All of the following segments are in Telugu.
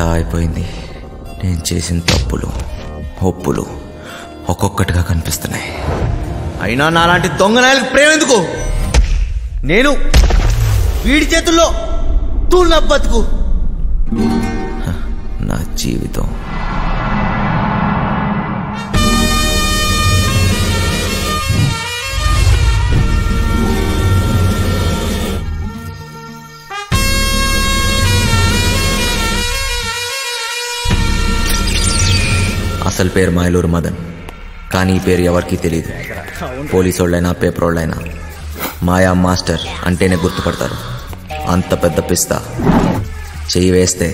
అంతా అయిపోయింది. నేను చేసిన తప్పులు ఒప్పులు ఒక్కొక్కటిగా కనిపిస్తున్నాయి. అయినా నాలాంటి దొంగనాయలకు ప్రేమ ఎందుకు? నేను వీడి చేతుల్లో తూళ్ళ బతుకు. నా జీవితం అసలు పేరు మాయలూరు మదన్. కానీ ఈ పేరు ఎవరికీ తెలియదు. పోలీసు వాళ్ళైనా పేపర్ వాళ్ళైనా మాయా మాస్టర్ అంటేనే గుర్తుపడతారు. అంత పెద్ద పిస్తా. చెయ్యి వేస్తే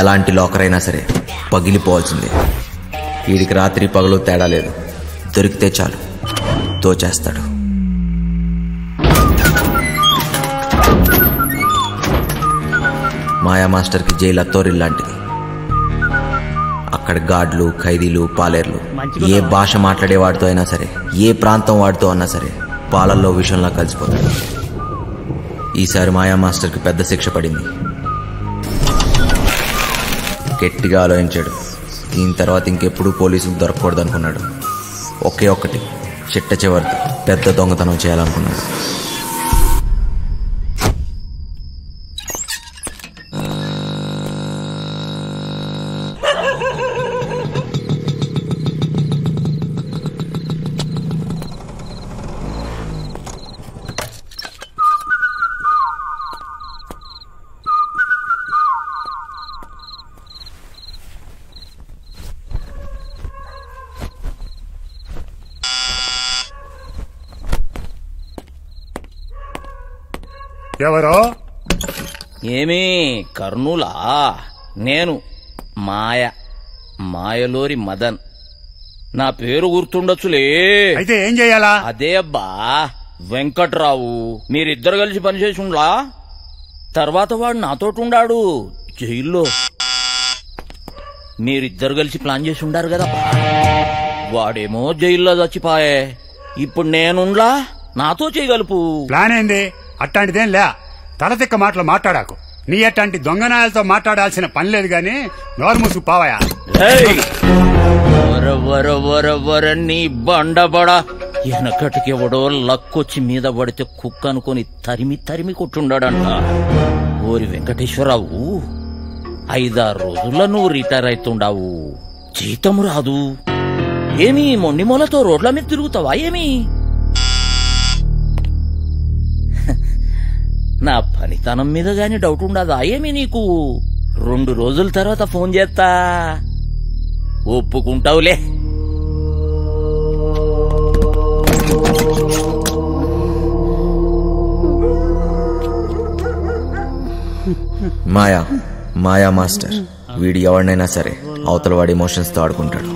ఎలాంటి లాకర్ అయినా సరే పగిలిపోవాల్సిందే. వీడికి రాత్రి పగలు తేడా లేదు. దొరికితే చాలు దోచేస్తాడు. మాయా మాస్టర్కి జైలు అత్తోరిల్లాంటిది. అక్కడ గార్డులు, ఖైదీలు, పాలేర్లు, ఏ భాష మాట్లాడే వాడితో అయినా సరే, ఏ ప్రాంతం వాడితో అన్నా సరే పాలల్లో విషయంలా కలిసిపోతాడు. ఈసారి మాయా మాస్టర్కి పెద్ద శిక్ష పడింది. గట్టిగా ఆలోచించాడు. దీని తర్వాత ఇంకెప్పుడు పోలీసులకు దొరకకూడదు అనుకున్నాడు. ఒకే ఒక్కటి చిట్ట చివరితో పెద్ద దొంగతనం చేయాలనుకున్నాడు. ఎవరో? ఏమీ కర్నూలా? నేను మాయలూరి మదన్. నా పేరు గుర్తుండొచ్చులే. అయితే ఏం చెయ్యాలా? అదే అబ్బా వెంకట్రావు. మీరిద్దరు కలిసి పనిచేసి ఉండ్లా. తర్వాత వాడు నాతోటి ఉండాడు జైల్లో. మీరిద్దరు కలిసి ప్లాన్ చేసి ఉండారు కదా. వాడేమో జైల్లో చచ్చిపాయే. ఇప్పుడు నేనుండ్లా, నాతో చేయగలుపు. ప్లాన్ ఏంది? అట్లాంటిదేం లే. తలతిక్క మాటలు మాట్లాడాకు. నీ అట్లాంటి దొంగనాయాలతో మాట్లాడాల్సిన పని లేదు గాని నోరు మూసు పావయా. నీ బండబడా వెనకటికి ఎవడో లక్కొచ్చి మీద పడితే కుక్క అనుకుని తరిమి తరిమి కొట్టుండాడంట. ఓరి వెంకటేశ్వరరావు, 5-6 రోజుల్లో నువ్వు రిటైర్ అవుతుండావు. జీతం రాదు. ఏమి మొండిమూలతో రోడ్ల మీద తిరుగుతావా ఏమి? నా పనితనం మీద గాని డౌట్ ఉండదా ఏమి నీకు? 2 రోజుల తర్వాత ఫోన్ చేస్తా, ఒప్పుకుంటావులే. మాయా మాస్టర్ వీడు ఎవరినైనా సరే అవతల వాడి ఎమోషన్స్ తో ఆడుకుంటాడు.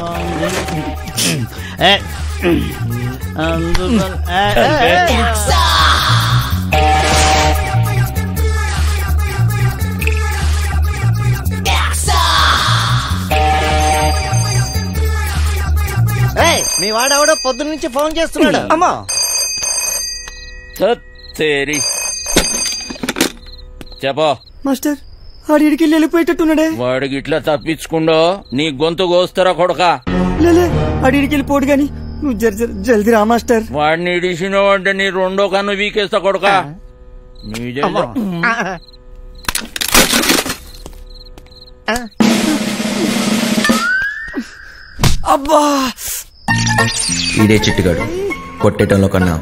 మీ వాడెవడో పొద్దు నుంచి ఫోన్ చేస్తున్నాడు. అమ్మా చెప్పా మాస్టర్, ఆడికి వెళ్ళిపోయేటట్టున్నాడే. వాడికి ఇట్లా తప్పించుకుండో నీ గొంతు కోస్తారా కొడక? లేలే, ఆడికి వెళ్ళిపోడు గాని నువ్వు జల్దీ రా మాస్టర్. వాడిని ఇడిసినావు అంటే నీ 2వ కన్ను వీకేస్తా కొడక. అబ్బా, ఈడే చిట్టిగాడు. కొట్టేయటంలో కన్నా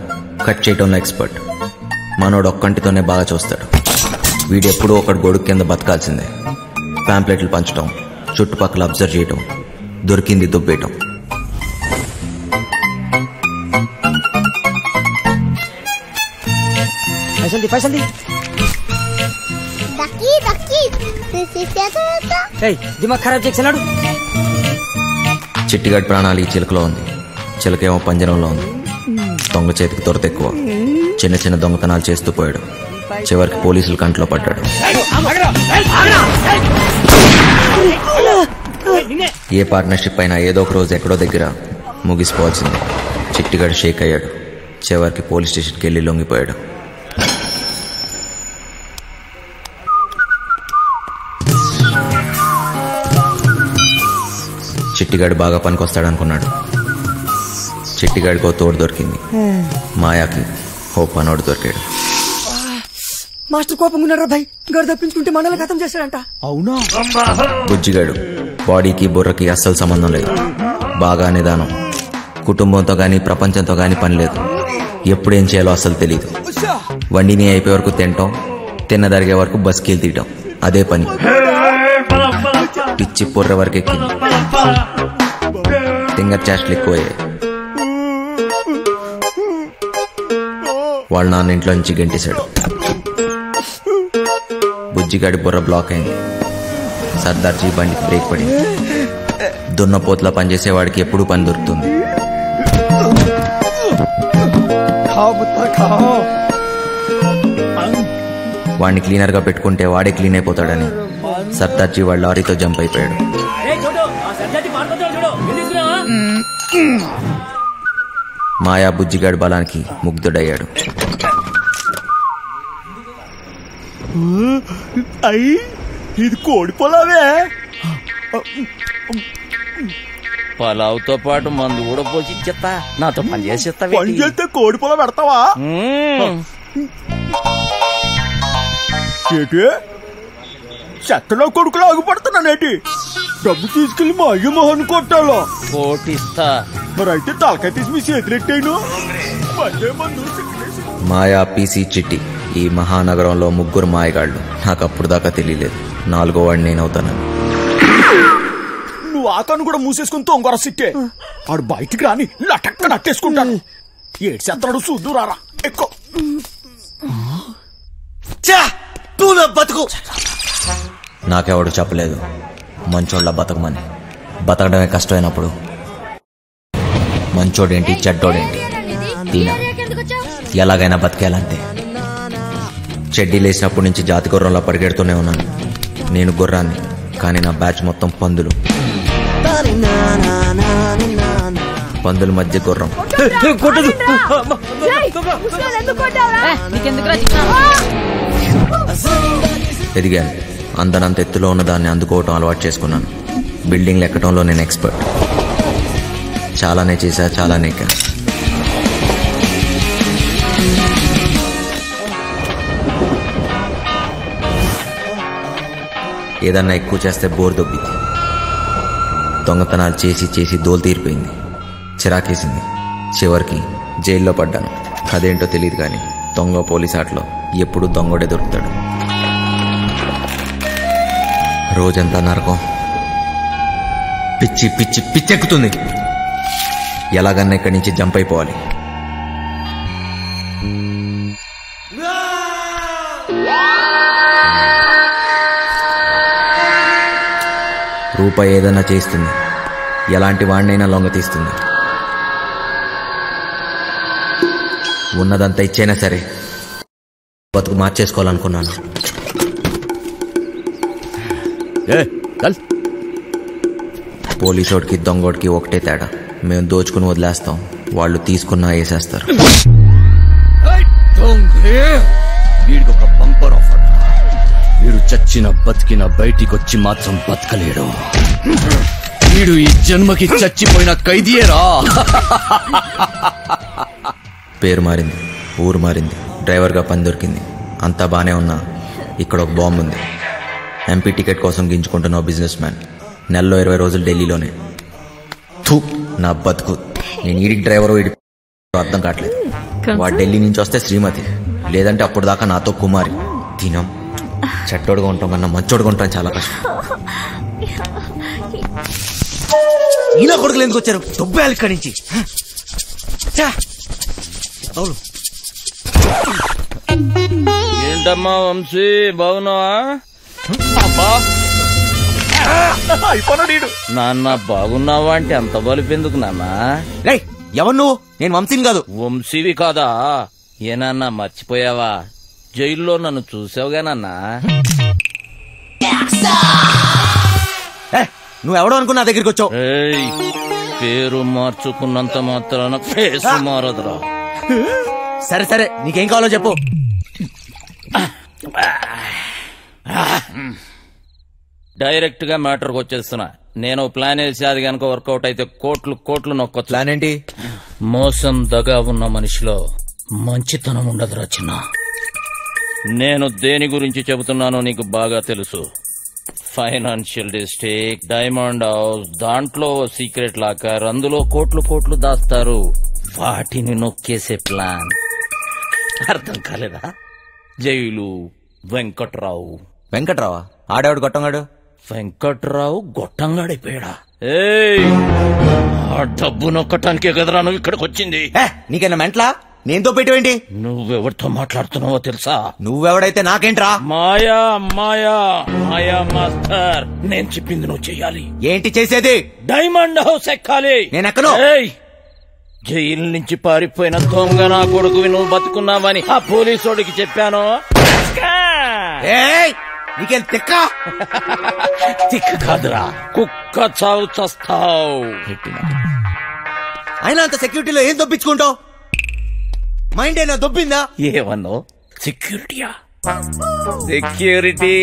కట్ చేయటంలో ఎక్స్పర్ట్. మనోడు ఒక్కంటితోనే బాగా చూస్తాడు. వీడెప్పుడూ ఒకటి గొడుగు కింద బతకాల్సిందే. ప్యాంప్లెట్లు పంచటం, చుట్టుపక్కల అబ్జర్వ్ చేయటం, దొరికింది దుబ్బేయటం. దిమాగ్ ఖరాబ్ చేసినాడు. చిట్టిగాడి ప్రాణాలు ఈ చిలకలో ఉంది. చిలకేమో పంజరంలో ఉంది. దొంగ చేతికి దొరత ఎక్కువ. చిన్న చిన్న దొంగతనాలు చేస్తూ పోయాడు. చివరికి పోలీసుల కంట్లో పడ్డాడు. ఏ పార్ట్నర్షిప్ అయినా ఏదో ఒక రోజు ఎక్కడో దగ్గర ముగిసిపోవాల్సిందే. చిట్టిగాడు షేక్ అయ్యాడు. చివరికి పోలీస్ స్టేషన్కి వెళ్ళి లొంగిపోయాడు. చిట్టిగాడు బాగా పనికొస్తాడనుకున్నాడు. చిట్టిగాడికో తోడు దొరికింది. మాయాకి ఓ పనోడు దొరికాడు. మాస్టర్ కోపంగా ఉన్నారా భయ్? గారు తప్పించుకుంటే మండలం ఖతం చేశాడంట. అవునా? బుజ్జిగాడు బాడీకి బుర్రకి అస్సలు సంబంధం లేదు. బాగా నిదానం. కుటుంబంతో గాని ప్రపంచంతో గాని పని లేదు. ఎప్పుడేం చేయాలో అస్సలు తెలీదు. వండిని అయిపోయే వరకు తింటాం, తిన్నదరిగే వరకు బస్కీలు తీయటం, అదే పని. పిచ్చి పొర్ర వరకు ఎక్కింది. తింగర్ చేష్టలు ఎక్కువయ్యాయి. వాళ్ళ నాన్న ఇంట్లో నుంచి గెంటేశాడు. బుజ్జిగాడి బుర్ర బ్లాక్ అయింది. సర్దార్జీ బండికి బ్రేక్ పడింది. దున్నపోతులా పనిచేసేవాడికి ఎప్పుడూ పని దొరుకుతుంది. వాడిని క్లీనర్ గా పెట్టుకుంటే వాడే క్లీన్ అయిపోతాడని సర్దార్జీ వాడు లారీతో జంప్ అయిపోయాడు. మాయా బుజ్జిగాడి బలానికి ముగ్ధుడయ్యాడు. ఇది కోడి పొలావే. పలావుతో పాటు మందు కూడా పోసి ఇచ్చేస్తా. నాతో పని చేసేస్తా. పని చేస్తే కోడి పొలం పెడతావా? ఏటి చెత్తలో కొడుకులు ఆగిపడుతున్నానేటి? డబ్బు తీసుకెళ్లి మా అయ్య మొహన్ కొట్టాలో కోటిస్తా. మరి అయితే తలకాయ తీసి మీ చేతులెట్టాను. మాయా, పీసీ, చిట్టి ఈ మహానగరంలో ముగ్గురు మాయగాళ్ళు. నాకు అప్పుడు దాకా తెలియలేదు 4వ వాడిని నేనవుతానని. నువ్వు ఆకాను కూడా మూసేసుకుని తొంగర సిట్టే. ఆడు బయటికి రాని లటక్క నట్టేసుకుంటాను. ఏడు చెత్తడు చూద్దు రారా ఎక్కువ. బతుకు నాకెవడు చెప్పలేదు మంచోళ్ళ బతకమని. బతకడమే కష్టమైనప్పుడు మంచోడేంటి చెడ్డోడేంటి దీనా ఎలాగైనా బతికేయాలంతే. చెడ్డీ లేచినప్పటి నుంచి జాతి గుర్రంలో పరిగెడుతూనే ఉన్నాను. నేను గుర్రాన్ని, కానీ నా బ్యాచ్ మొత్తం పందులు. పందుల మధ్య గుర్రం. ఎదిగాను. అందనంత ఎత్తులో ఉన్నదాన్ని అందుకోవటం అలవాటు చేసుకున్నాను. బిల్డింగ్లు ఎక్కడంలో నేను ఎక్స్పర్ట్. చాలానే చేశా, చాలానే ఎక్కా. ఏదన్నా ఎక్కువ చేస్తే బోర్ దొబ్బింది. దొంగతనాలు చేసి చేసి దోలు తీరిపోయింది. చిరాకేసింది. చివరికి జైల్లో పడ్డాను. అదేంటో తెలియదు కానీ దొంగ పోలీస్ ఆటలో ఎప్పుడు దొంగోడే దొరుకుతాడు. రోజంతా నరకం. పిచ్చి పిచ్చి పిచ్చెక్కుతుంది. ఎలాగన్నా ఇక్కడి నుంచి జంప్ అయిపోవాలి. రూపాయి ఏదైనా చేస్తుంది. ఎలాంటి వాడినైనా లొంగ తీస్తుంది. ఉన్నదంతా ఇచ్చైనా సరే బతుకు మార్చేసుకోవాలనుకున్నాను. పోలీసోడికి దొంగోడికి ఒకటే తేడా. మేము దోచుకుని వదిలేస్తాం, వాళ్ళు తీసుకున్నా వేసేస్తారు. వీడికి ఒక బంపర్ ఆఫర్. వీడు చచ్చిన బతికిన బయటికొచ్చి మాత్రం బతకలేడు. వీడు ఈ జన్మకి చచ్చిపోయిన ఖైదీయేరా. పేరు మారింది, ఊరు మారింది, డ్రైవర్గా పని దొరికింది. అంతా బానే ఉన్నా ఇక్కడ ఒక బాంబు ఉంది. ఎంపీ టికెట్ కోసం గింజుకుంటున్న బిజినెస్ మ్యాన్. నెలలో 20 రోజులు ఢిల్లీలోనే. నా బతుకు. నేను ఈడికి డ్రైవరు, ఈడి అర్థం కావట్లేదు. వాడు ఢిల్లీ నుంచి వస్తే శ్రీమతి, లేదంటే అప్పుడు దాకా నాతో కుమారి. తినం చెట్టోడుగా ఉంటాం కన్నా మంచోడుగా ఉంటాం చాలా కష్టం. ఈయన కొడుకులు ఎందుకు వచ్చారు? దొబ్బేయాలి ఇక్కడి నుంచి. ఏంటమ్మా వంశీ, బాగున్నావా? నాన్న బాగున్నావా అంటే అంత బలిపెందుకు నాన్న? ఎవరు నువ్వు? నేను వంశీని కాదు. వంశీవి కాదా? ఏనన్నా మర్చిపోయావా? జైల్లో నన్ను చూసావుగా నాన్నా? నువ్వెవడో అనుకున్నా దగ్గరికి వచ్చావు. పేరు మార్చుకున్నంత మాత్రాన ఫేస్ మారదురా. సరే సరే, నీకేం కావాలో చెప్పు. డైరెక్ట్ గా మ్యాటర్కి వచ్చేస్తున్నా. నేను ప్లాన్ వేసి అది గనక వర్కౌట్ అయితే కోట్లు నొక్కొచ్చు. ప్లాన్ ఏంటి? మోసం దగా ఉన్న మనిషిలో మంచితనం ఉండదురా చిన్న. నేను దేని గురించి చెబుతున్నానో నీకు బాగా తెలుసు. ఫైనాన్షియల్ డిస్ట్రిక్ట్, డైమండ్ హౌస్, దాంట్లో సీక్రెట్ లాకర్, అందులో కోట్లు దాస్తారు. వాటిని నొక్కేసే ప్లాన్. అర్థం కాలేదా? జైలు వెంకట్రావా? ఆడేవాడు గొట్టంగాడు. వెంకట్రావు గొట్టంగాడిపోయాడా? ఆ డబ్బు నొక్కటానికే కదరా నువ్వు ఇక్కడికి వచ్చింది. నీకైనా మెంట్లా? నేనుతో పెట్టేవేంటి? నువ్వెవరితో మాట్లాడుతున్నావో తెలుసా? నువ్వెవడైతే నాకేంట్రా? మాయా మాస్టర్, నేను చెప్పింది నువ్వు చెయ్యాలి. ఏంటి చేసేది? డైమండ్ హౌస్ ఎక్కాలి. నేను ఎక్కను. జైలు నుంచి పారిపోయిన దొంగ నా కొడుకువి నువ్వు బతుకున్నావని ఆ పోలీసోడికి చెప్పాను. నీకేం తిక్క? తిక్క కాదురా, కుక్క చావు చస్తావు. అయినా అంత సెక్యూరిటీలో ఏం దొప్పించుకుంటావు? మైండ్ అయినా దొబ్బిందా? ఏమన్నో? సెక్యూరిటీయా? సెక్యూరిటీ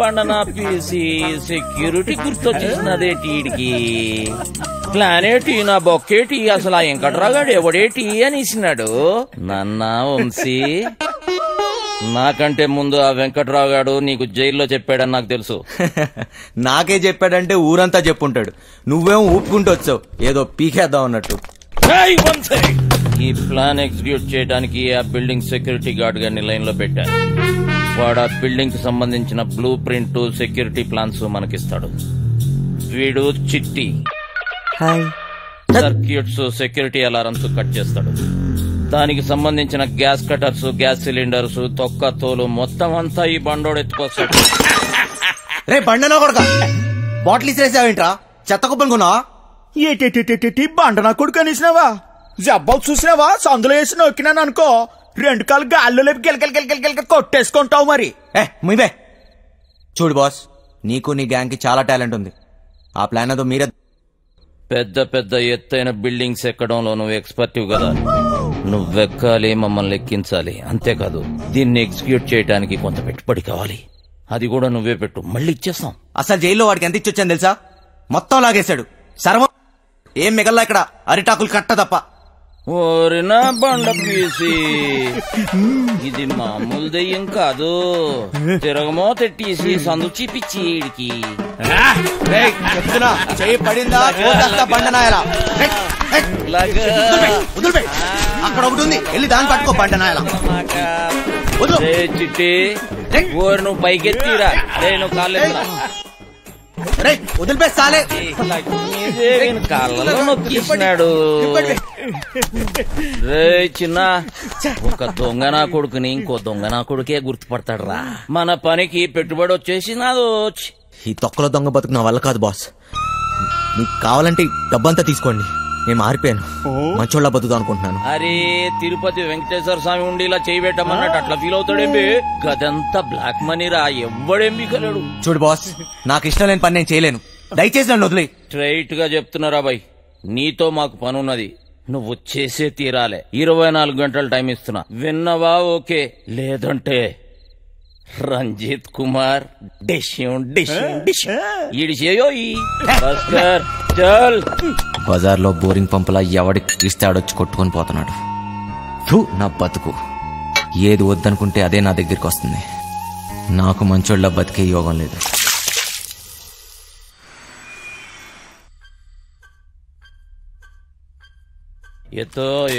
బండనా పీసి సెక్యూరిటీ గుర్తొచ్చేసినదేటి ఈడికి. ప్లానేటి నా బొక్కేటి, అసలు ఆ వెంకట్రాగాడు ఎవడేటి అనేసినాడు. నన్నా వంశీ, నాకంటే ముందు ఆ వెంకట్రావు గాడు నీకు జైల్లో చెప్పాడని నాకు తెలుసు. నాకే చెప్పాడంటే ఊరంతా చెప్పుంటాడు. నువ్వేమో ఊపుకుంటూ వచ్చావు ఏదో పీకేద్దాం అన్నట్టు. ఈ ప్లాన్ ఎగ్జిక్యూట్ చేయడానికి ఆ బిల్డింగ్ సెక్యూరిటీ గార్డ్ గారిని లైన్ లో పెట్టా. వాడు ఆ బిల్డింగ్ కి సంబంధించిన బ్లూ ప్రింట్, సెక్యూరిటీ ప్లాన్స్ మనకిస్తాడు. వీడు చిట్టి సర్క్యూట్స్, సెక్యూరిటీ అలారమ్స్ కట్ చేస్తాడు. దానికి సంబంధించిన గ్యాస్ కటర్స్, గ్యాస్ సిలిండర్స్, తొక్క తోలు మొత్తం అంతా ఈ బండోడు ఎత్తుకొస్తాడు. రే బండనా కొడుక, బాటిల్ ఇసిరేసావేంట్రా? చెత్త కుప్పలు కొన్నావా? ఏటి బండ నా కొడుకు అనేసినావా? జబ్బాలు చూసినావా? సందులో వేసి నొక్కినాను అనుకో, 2 కాళ్ళు గాల్లో లేపి గిలగిల కొట్టేసుకుంటావు. మరి ముయ్యే చూడు బాస్, నీకు నీ గ్యాంగ్ కి చాలా టాలెంట్ ఉంది. ఆ ప్లాన్ అదో మీరే. పెద్ద ఎత్తైన బిల్డింగ్స్ ఎక్కడంలో నువ్వు ఎక్స్పర్టివ్ కదా. నువ్వెక్కాలి, మమ్మల్ని ఎక్కించాలి. అంతేకాదు దీన్ని ఎగ్జిక్యూట్ చేయడానికి కొంత పెట్టుబడి కావాలి. అది కూడా నువ్వే పెట్టు, మళ్ళీ ఇచ్చేస్తాం. అసలు జైల్లో వాడికి ఎంత ఇచ్చొచ్చాను తెలుసా? మొత్తం లాగేశాడు. సర్వం ఏం మిగల్లా ఇక్కడ, అరిటాకులు కట్ట తప్ప. ఓరినా బండ పీసి, ఇది మామూలు దెయ్యం కాదు. తిరగమో తెట్టేసి సందు చీపిచ్చి ఈడికి చెప్తున్నా, చెయ్యి పడిందా బండనాయలా. అక్కడ ఒకటి ఉంది, వెళ్ళి దాన్ని పట్టుకో బండనాయలా. చిట్టి ఓరి నువ్వు పైకెత్తిరా. నువ్వు కాలేదు వదిలిపేస్తాలే. కాళ్ళలో నొక్కిస్తున్నాడు. రే చిన్న, ఒక దొంగ నా కొడుకుని ఇంకో దొంగ నా కొడుకే గుర్తుపడతాడు రా. మన పనికి పెట్టుబడి వచ్చేసి నాదో. ఈ తొక్కలో దొంగ బతుకు నా వల్ల కాదు బాస్. మీకు కావాలంటే డబ్బంతా తీసుకోండి, నేను మారిపోయాను. మంచోళ్ళ బతుకుతా అనుకుంటున్నాను. అరే తిరుపతి వెంకటేశ్వర స్వామి ఉండి ఇలా చేయబెట్టమన్నట్టు అట్లా ఫీల్ అవుతాడేంబి? గదంతా బ్లాక్ మనీ రా, ఎవ్వడేంబి కలడు. చూడు బాస్, నాకు ఇష్టం లేని పని నేను చేయలేను. దయచేసి నన్ను వదిలే. స్ట్రైట్ గా చెప్తున్నారా బాయ్, నీతో మాకు పనున్నది. నువ్వు చేసే తీరాలే. 24 గంటలు టైం ఇస్తున్నా, విన్నవా? ఓకే, లేదంటే రంజిత్ కుమార్ బజార్లో బోరింగ్ పంపులా ఎవడికి ఇస్తే ఆడొచ్చి కొట్టుకొని పోతున్నాడు. నా బతుకు ఏది వద్దనుకుంటే అదే నా దగ్గరికి వస్తుంది. నాకు మంచోళ్ళ బతికే యోగం లేదు.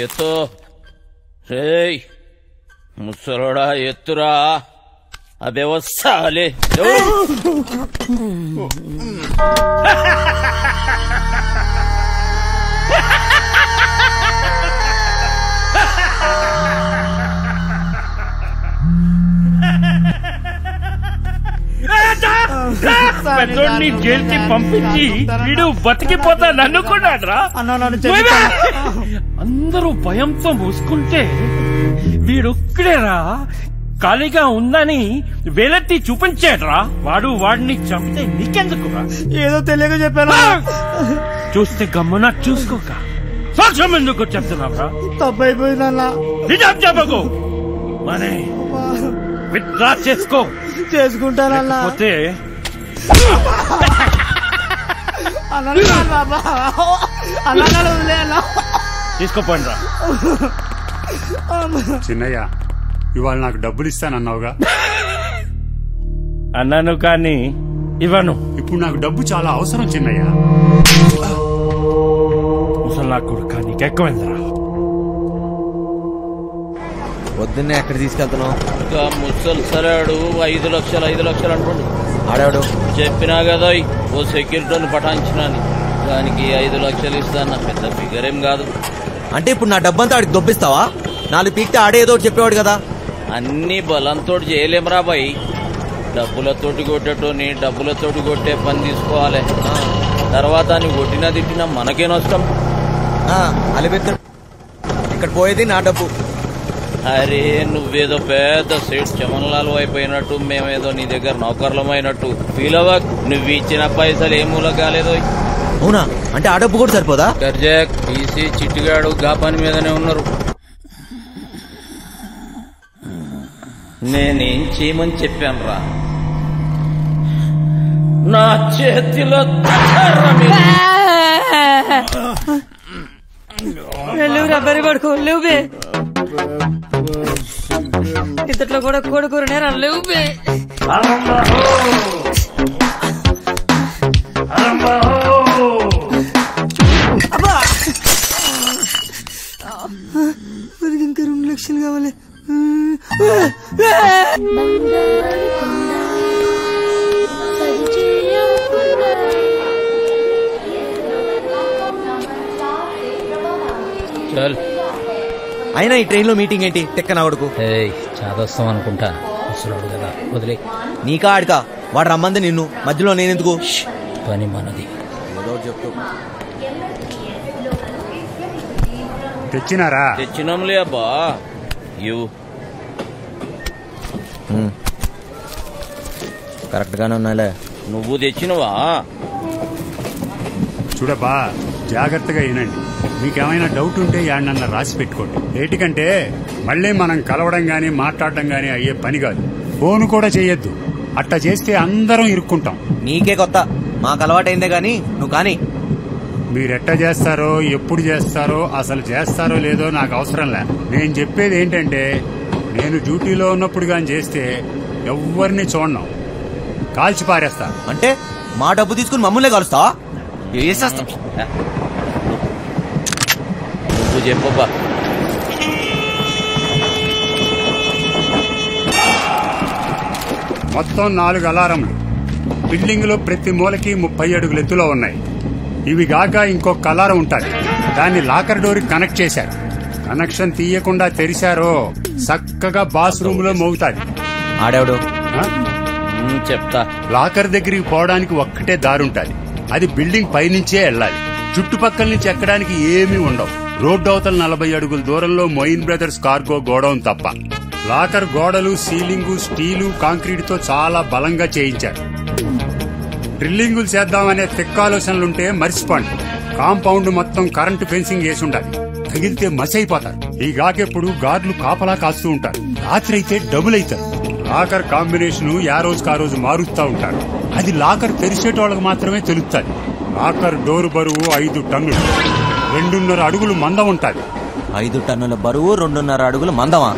ఎత్తో రేయ్ ముసలోడా, ఎత్తురా. అబే వస్తాలే. పెద్దోడిని జైలుకి పంపించి వీడు బతికిపోతా నన్నుకున్నాడ్రా. అందరూ భయంతో మూసుకుంటే వీడొక్కడేరా ఖాళీగా ఉందని వేలెత్తి చూపించాడ్రా. వాడిని చంపితే నీకెందుకురా? ఏదో తెలియక చెప్పాను. చూస్తే గమ్మున చూసుకోక సాక్ష్యం ఎందుకు చెప్తున్నావురా? తప్పైపోయిందన్నా. నిజం చెప్పకు. మనీ విత్డ్రా చేసుకో. చేసుకుంటానన్నా. లేకపోతే తీసుకోపోండి రా. చిన్నయ్య, ఇవాళ నాకు డబ్బులు ఇస్తానన్నావుగా? అన్నాను కానీ ఇవ్వను. ఇప్పుడు నాకు డబ్బు చాలా అవసరం చిన్నయ్య. ముసలా కొడుకా, నీకెక్కువైందిరా. పొద్దున్నే ఎక్కడ తీసుకెళ్తున్నావు? ఇంకా ముసలి సరాడు 5 లక్షలు 5 లక్షలు అంటుండు. ఆడాడు చెప్పినా కదా ఓ సెక్యూరిటీని పటాయించినాని, దానికి 5 లక్షలు ఇస్తాను. పెద్ద ఫిగర్ ఏం కాదు. అంటే ఇప్పుడు నా డబ్బంతా ఆడికి దొబ్బిస్తావా? 4 పీక్తే ఆడే ఏదో ఒకటి చెప్పేవాడు కదా. అన్ని బలంతో చేయలేమరా బాయ్. డబ్బులతోటి కొట్టేటోని డబ్బులతోటి కొట్టే పని తీసుకోవాలి. తర్వాత నీ కొట్టినా తిట్టినా మనకే నష్టం. అలిపెత్తాడు. ఇక్కడ పోయేది నా డబ్బు. అరే నువ్వేదో పెద్ద సేట్ చమన్లాలు అయిపోయినట్టు, మేమేదో నీ దగ్గర నౌకర్లమైనట్టు ఫీల్ అవ్వక్. నువ్వు ఇచ్చిన పైసలు ఏ మూల కాలేదో. అవునా? అంటే ఆ డబ్బు కూడా సరిపోదా? గర్జాక్, పీసీ, చిట్టిగాడు గా పని మీదనే ఉన్నారు. నేనేం చేయమని చెప్పాను రా? నా చేతిలో లేవురా, బరి పడుకో. లేవు బే, ఇంతట్లో కూడా కోడుకూర నేరా. లేవు బే. ఇంకా 2 లక్షలు కావాలి. చల్. అయినా ఈ ట్రైన్ లో మీటింగ్ ఏంటి? తెక్కన కొడుకు. చాదొస్తాం అనుకుంటా. వస్తున్నాడు కదా, వదిలే. నీకా ఆడికా? వాడు రమ్మంది నిన్ను, మధ్యలో నేనెందుకు? పని మనది. ఏదో చెప్తూ తెచ్చినారా? తెచ్చినాంలే అబ్బా. ఇవ్వు. కరెక్ట్ గానే ఉన్నాలే. నువ్వు తెచ్చినవా? చూడబ్బా, జాగ్రత్తగా వినండి. మీకేమైనా డౌట్ ఉంటే యాడనన్నా రాసి పెట్టుకోండి. ఏటికంటే మళ్ళీ మనం కలవడం గానీ మాట్లాడడం గానీ అయ్యే పని కాదు. ఫోన్ కూడా చెయ్యొద్దు. అట్టా చేస్తే అందరం ఇరుక్కుంటాం. నీకే కొత్త, మాకు అలవాటైందే గాని నువ్వు కానీ. మీరెట్టా చేస్తారో, ఎప్పుడు చేస్తారో, అసలు చేస్తారో లేదో నాకు అవసరంలే. నేను చెప్పేది ఏంటంటే, నేను డ్యూటీలో ఉన్నప్పుడు గాని చేస్తే ఎవరిని చూడను, కాల్చి పారేస్తా. అంటే మా డబ్బు తీసుకుని మమ్మల్నే కలుస్తావా? వేసేస్తాం. నువ్వు చెప్పబ్బా. మొత్తం 4 అలారంలు బిల్డింగ్ లో ప్రతి మూలకి 30 అడుగుల ఎత్తులో ఉన్నాయి. ఇవి గాక ఇంకొక అలారం ఉంటుంది. దాన్ని లాకర్ డోర్ కనెక్ట్ చేశారు. కనెక్షన్ తీయకుండా తెరిచారో చక్కగా బాత్రూమ్ లో మోగుతాది. ఆడేవాడు చెప్తా. లాకర్ దగ్గరికి పోవడానికి ఒక్కటే దారుంటది. అది బిల్డింగ్ పైనుంచే వెళ్ళాలి. చుట్టుపక్కల నుంచి ఎక్కడానికి ఏమీ ఉండవు. రోడ్డు అవతల 40 అడుగుల దూరంలో మొయిన్ బ్రదర్స్ కార్గో గోడౌన్ తప్ప. లాకర్ గోడలు, సీలింగు స్టీలు, కాంక్రీట్ తో చాలా బలంగా చేయించారు. డ్రిల్లింగులు చేద్దామనే తెక్కాలోచనలుంటే మర్చిపోండి. కాంపౌండ్ మొత్తం కరెంటు ఫెన్సింగ్ వేసి ఉండాలి. తగిలితే మసైపోతారు. ఈ గాకెప్పుడు గార్డులు కాపలా కాస్తూ ఉంటారు. రాత్రి అయితే డబుల్ అవుతారు. లాకర్ కాంబినేషన్ యా రోజుకు ఆ రోజు మారుస్తూ ఉంటారు. అది లాకర్ తెరిచేటోళ్ళకి మాత్రమే తెలుస్తుంది. లాకర్ డోర్ బరువు 5 టన్నులు, 2.5 అడుగులు మందం ఉంటుంది. 5 టన్నుల బరువు, 2.5 అడుగులు మందమా?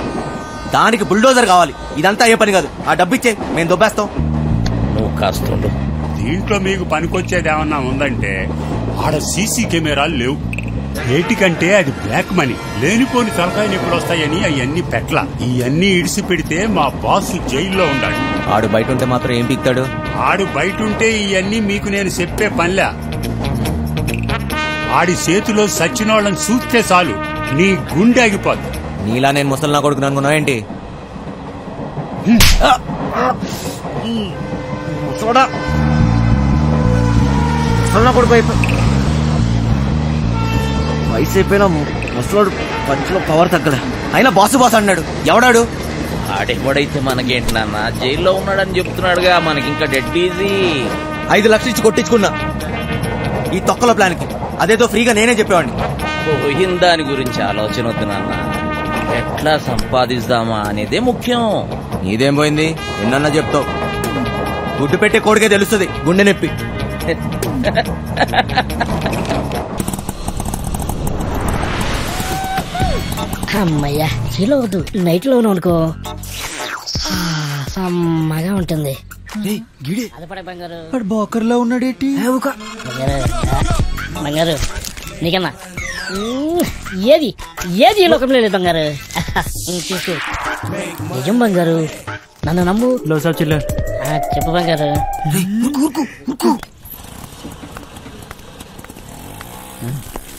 దానికి బుల్డోజర్ కావాలి. ఇదంతా ఏ పని కాదు. ఆ డబ్బిచ్చే, మేము దొబ్బేస్తాం. నువ్వు కాస్తుండు. దీంట్లో మీకు పనికొచ్చేది ఏమన్నా ఉందంటే ఆడ సీసీ కెమెరాలు లేవు. ఏటికంటే అది బ్లాక్ మనీ. లేనిపోని తలకాయ నొప్పులు వస్తాయని అవన్నీ పెట్ల. ఇవన్నీ ఇడిసి పెడితే మా బాస్ జైల్లో ఉండాడు. ఆడు బయట ఉంటే మాత్రం ఏం పీక్తాడు? ఆడు బయట ఉంటే ఇవన్నీ మీకు నేను చెప్పే పనిలే. ఆడి చేతిలో సచ్చినోళ్ళని చూస్తే చాలు నీ గుండె ఆగిపోద్ది. నీలా నేను ముసలి నా కొడుకు అనుకున్నావు ఏంటి? వయసు అయిపోయినా ముసలోడు పంచులో పవర్ తగ్గలే. అయినా బాసు బాస్ అన్నాడు. ఎవడాడు? ఆడెవడైతే మనకేంటి నాన్న, జైల్లో ఉన్నాడని చెప్తున్నాడుగా. మనకి ఇంకా డెడ్ ఈజీ. 5 లక్షలు ఇచ్చి కొట్టించుకున్నా ఈ తొక్కల ప్లాన్ కి. అదేదో ఫ్రీగా నేనే చెప్పేవాడిని. పోయిన దాని గురించి ఆలోచన వద్దు నాన్న. ఎట్లా సంపాదిస్తామా అనేదే ముఖ్యం. నీదేం పోయింది? ఎన్నన్నా చెప్తావు. గుడ్డు పెట్టే కోడికే తెలుస్తుంది గుండె నొప్పి. అమ్మయ్యా చీలవద్దు, నైట్ లోను అనుకో సమ్మగా ఉంటుంది. అదపడే బంగారు బోకర్లో ఉన్నాడేటి? బంగారు నీకన్నా ఏది ఏది ఈ లోకంలో లేదు బంగారు. చూసుకో నిజం బంగారు, నన్ను నమ్ము. చెప్పు బంగారు.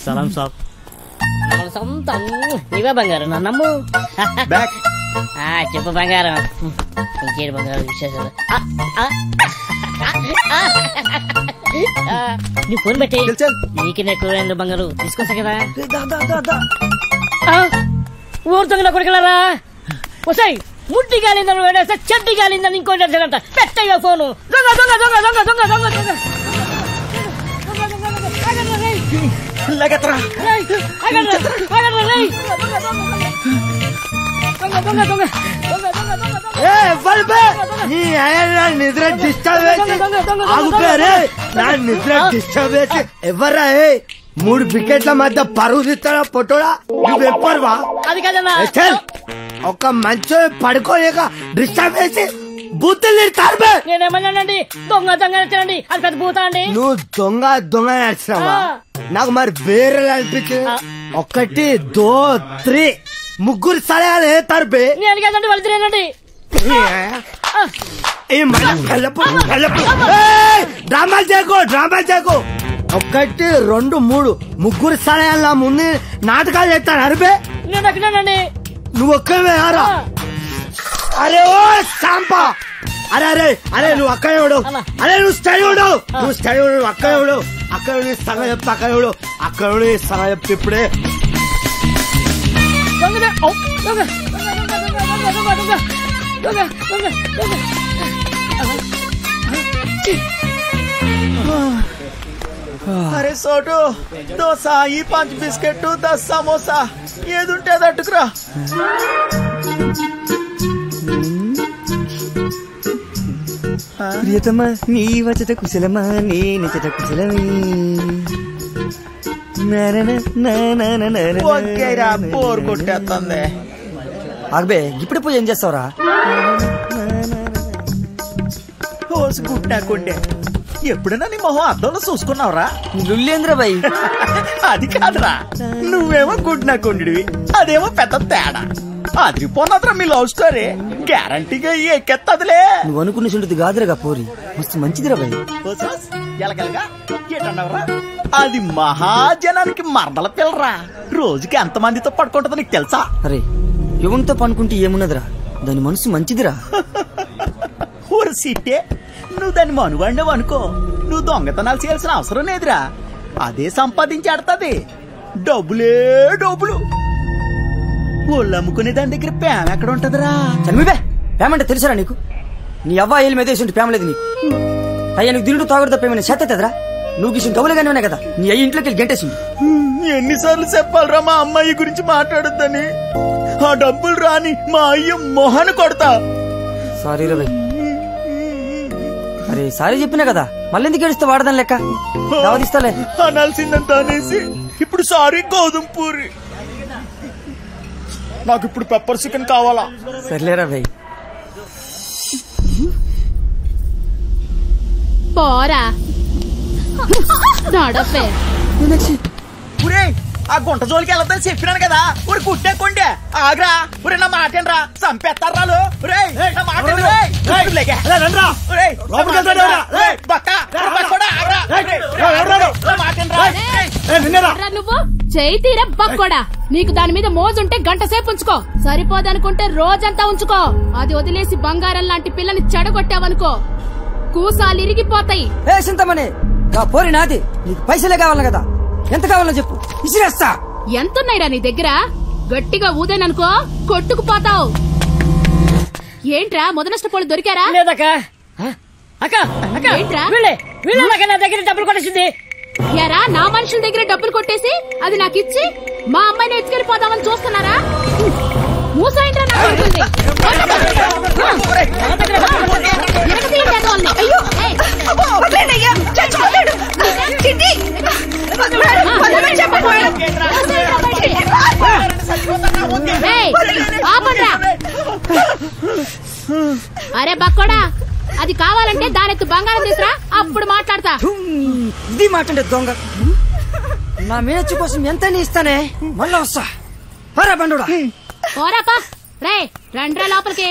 సలాం సాబ్. సొంతం నీవే బంగారు, నన్ను నమ్ము. చెప్పు బంగారం, ఇంకేడు బంగారు విశేషాలు. నీ ఫోన్ పెట్టి నీకు ఎక్కువ బంగారు తీసుకొస్తా కదా. ఊరుతుంది నా కొడుకులారా. వస్తాయి ముట్టి గాలిందని వేడేస్తే చెడ్డి గాలిందని ఇంకోటి అంట. పెట్టయ్యా ఫోను. దొంగ దొంగ దొంగ దొంగ దొంగ దొంగ దొంగ నిద్ర డిస్టర్బ్ చేసి ఎవర్రా? 3 వికెట్ల మధ్య పరుగు తీస్తారా పొట్టోడా? నువ్వెప్పరువా? అది కదన్నా, ఒక మంచి పడుకోలేక డిస్టర్బ్ చేసి బూతులు తిడతారు. నేనేమన్నానండి? దొంగ దొంగ నచ్చండి, అది పెద్ద భూత అండి. నువ్వు దొంగ దొంగ నచ్చినావా? నాకు మరి వేరే అనిపించింది. 1 2 3 ముగ్గురు సలహాలు వేస్తారు. నేను కదండి వాళ్ళు తినేనండి. డ్రామాలు చేయకు, డ్రామాలు చేయకు. 1 2 3 ముగ్గురు సలహాల ముందు నాటకాలు చేస్తాను. అరిపే నేను అక్కడేనండి. నువ్వు ఒక్కవే ఆరా. అరే ఓ సాంపా, అరే అరే అరే నువ్వు అక్కడ ఇవ్వడు. అరే నువ్వు స్టడీ ఇవ్వడు, నువ్వు స్టడీ ఇవ్వడు. అక్కడ ఇవ్వడు, అక్కడ సగం చెప్తా. అక్కడ ఇవ్వడు, అక్కడ సగం చెప్తే ఇప్పుడే అరే సోటు, దోశ, ఈ 5 బిస్కెట్, 10 సమోసా, ఏదుంటే అది అట్టుకురా. ప్రియతమా నీ వచ్చట కుశలమా, నీ నిచ్చట కుశలమే. బోర్ కొట్టేస్తుంది. ఆగబే, ఇప్పుడు పోయి ఏం చేస్తావురా? గుడ్డాకుండే ఎప్పుడైనా నీ మొహం అద్దంలో చూసుకున్నావురా? లుల్లేంద్ర బాయ్. అది కాదురా, నువ్వేమో గుడ్నాకుండివి, అదేమో పెద్ద తేడా. అదిరిపోన్నదిరా మీ లవ్ స్టోరీ. గ్యారంటీగా ఎక్కెత్తదిలే. నువ్వు అనుకున్న చుంటుంది కాదురగా పోరి, మస్తు మంచిదిరా బాయ్. ఎలగలగా ఏటన్నావురా? అది మహాజనానికి మరదల పిల్లరా. రోజుకి ఎంత మందితో పడుకుంటుందో నీకు తెలుసా? అరే ఎవరితో పనుకుంటే ఏమున్నదిరా, దాని మనసు మంచిదిరా. ఊరు సిట్టే, నువ్వు దాన్ని మనుగండవు అనుకో, నువ్వు దొంగతనాలు చేయాల్సిన అవసరం లేదురా. అదే సంపాదించేడతాది. డబ్బులే డబ్బులు. ఒళ్ళు అమ్ముకునే దాని దగ్గర ప్రేమ ఎక్కడ ఉంటదిరా? చనిపోయి ప్రేమ అంటే తెలుసురా నీకు? నీ అవ్వ ఏళ్ళు మీద వేసి ప్రేమ లేదు నీకు. అయ్యా నీకు దిండు తాగుడు తప్ప ఏమైనా చేతదా? నువ్వు గిసిన గౌలుగానే ఉన్నాయి కదా, నీ అయ్యి ఇంట్లోకి వెళ్ళి గంటేసింది. ఎన్నిసార్లు చెప్పాలరా మా అమ్మాయి గురించి మాట్లాడొద్దని? ఆ డబ్బులు రాని మా అయ్య మొహాన్ని కొడతా. సారీ రా బాయ్. అరే సారీ చెప్పినా కదా, మళ్ళీ ఎందుకు ఏడుస్తే వాడదాని లెక్క. దావదిస్తాలే. అనాల్సిందంత అనేసి ఇప్పుడు సారీ గోధుమ పూరి. నాకు ఇప్పుడు పెప్పర్ చికెన్ కావాలా? సర్లేరా బాయ్. పోరా నడపే. ఆ గుంట జోలికి వెళ్ళొద్దని చెప్పినాను కదా. ఊరి కుట్టేకుండే ఆగ్రా. ఊరే నా మాటేనరా, చంపేస్తారు రాలు. నువ్వు చేయి తీరా బక్కోడా. నీకు దాని మీద మోజుంటే గంట సేపు ఉంచుకో, సరిపోదనుకుంటే రోజంతా ఉంచుకో. అది వదిలేసి బంగారం లాంటి పిల్లని చెడగొట్టావనుకో, కూసాలు ఇరిగిపోతాయి. ఏ చింతమని పోరి నాది, నీకు పైసలే కావాలి కదా, ఎంత కావాలో చెప్పు, ఇసిరేస్తా. ఎంతున్నాయిరా నీ దగ్గర? గట్టిగా ఊదేననుకో కొట్టుకుపోతావు. ఏంట్రా మొదనష్టపోళ్ళు దొరికారా? లేదక్క. అక్క అక్క ఏంట్రా? వీళ్ళ నా దగ్గర డబ్బులు కొట్టేసింది. యారా, నా మనుషుల దగ్గర డబ్బులు కొట్టేసి అది నాకు ఇచ్చి మా అమ్మాయిని ఎత్తుకెళ్ళిపోదామని చూస్తున్నారా? అరే బక్కోడా, అది కావాలంటే దానెత్తు బంగారం తీసురా, అప్పుడు మాట్లాడతా. ఇది మాట్లాడే దొంగ. నా మేనచ్చు కోసం ఎంత ఇస్తానే, మళ్ళా వస్తా. పరా బండుడా. పోరాపా రే, రండ్రా లోపలికి.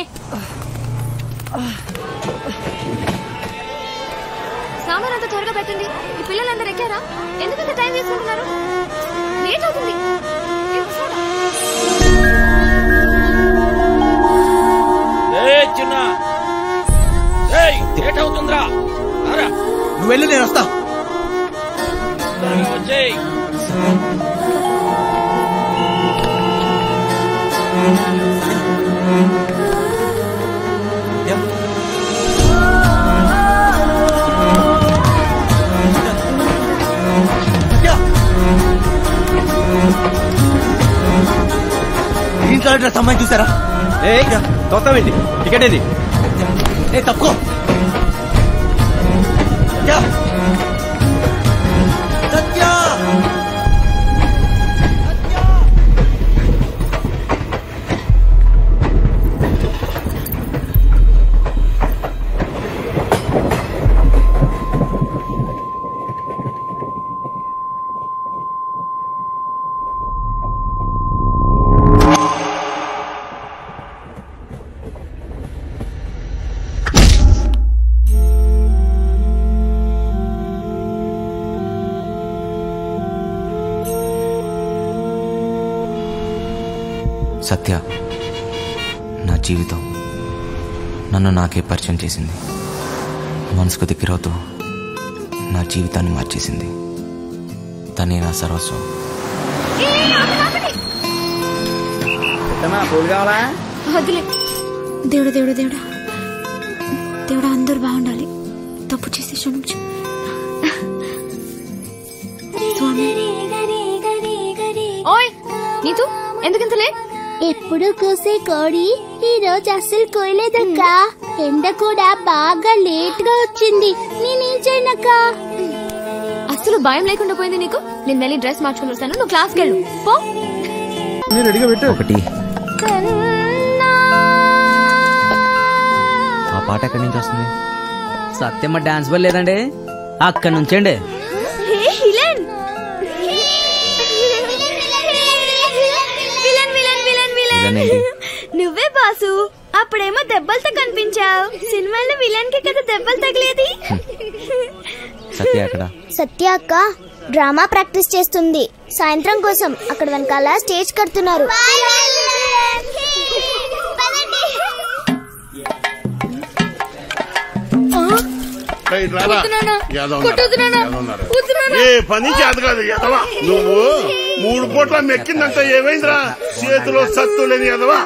సామాన్ అంతా త్వరగా పెట్టండి. ఈ పిల్లలందరూ ఎక్కారా? ఎందుకంత టైం తీసుకుంటున్నారు? లేట్ అవుతుంది. లేట్ అవుతుందిరా. నువ్వు వెళ్ళు, నేను వస్తా. వచ్చేయ్. గ్రీన్ కలర్ డ్రెస్ అమ్మాయి చూసారా? తొత్తమేంటి? టికెట్ ఏది? తక్కువ సత్య. సత్య నా జీవితం, నన్ను నాకే పరిచయం చేసింది. మనసుకు దగ్గరవుతూ నా జీవితాన్ని మార్చేసింది. తనే నా సర్వస్వం. వదిలే. దేవుడా దేవుడా దేవుడా దేవుడా, అందరూ బాగుండాలి. తప్పు చేసి క్షమించు స్వామి. ఓయ్ నీతు, ఎందుకింతలే? ఎప్పుడు కూసే కోడి ఈ రోజు అస్సలు కోయలేదక్క. ఎండ కూడా బాగా లేట్ గా వచ్చింది. నేనేం చేయనక్క? అస్సలు భయం లేకుండా పోయింది నీకు. నేను వెళ్ళి డ్రెస్ మార్చుకుని వస్తాను, నువ్వు క్లాస్కి వెళ్ళు పో. ఒకటి ఆ పాట ఎక్కడి నుంచి వస్తుంది? సత్యమ్మ డాన్స్ బల్ లేదండి, అక్కడి నుంచండి. నువ్వే బాసు. అప్పుడేమో దెబ్బలతో కనిపించావు. సినిమాలో విలన్ కి కదా దెబ్బలు తగిలేది. సత్య అక్కడ. సత్య అక్క డ్రామా ప్రాక్టీస్ చేస్తుంది. సాయంత్రం కోసం అక్కడ వెనకాల స్టేజ్ కడుతున్నారు. ఏ పని చేత కాదు ఎదవా. నువ్వు 3 పూట్ల మెక్కిందంటే ఏమైందిరా? చేతిలో సత్తు లేని ఎదవా.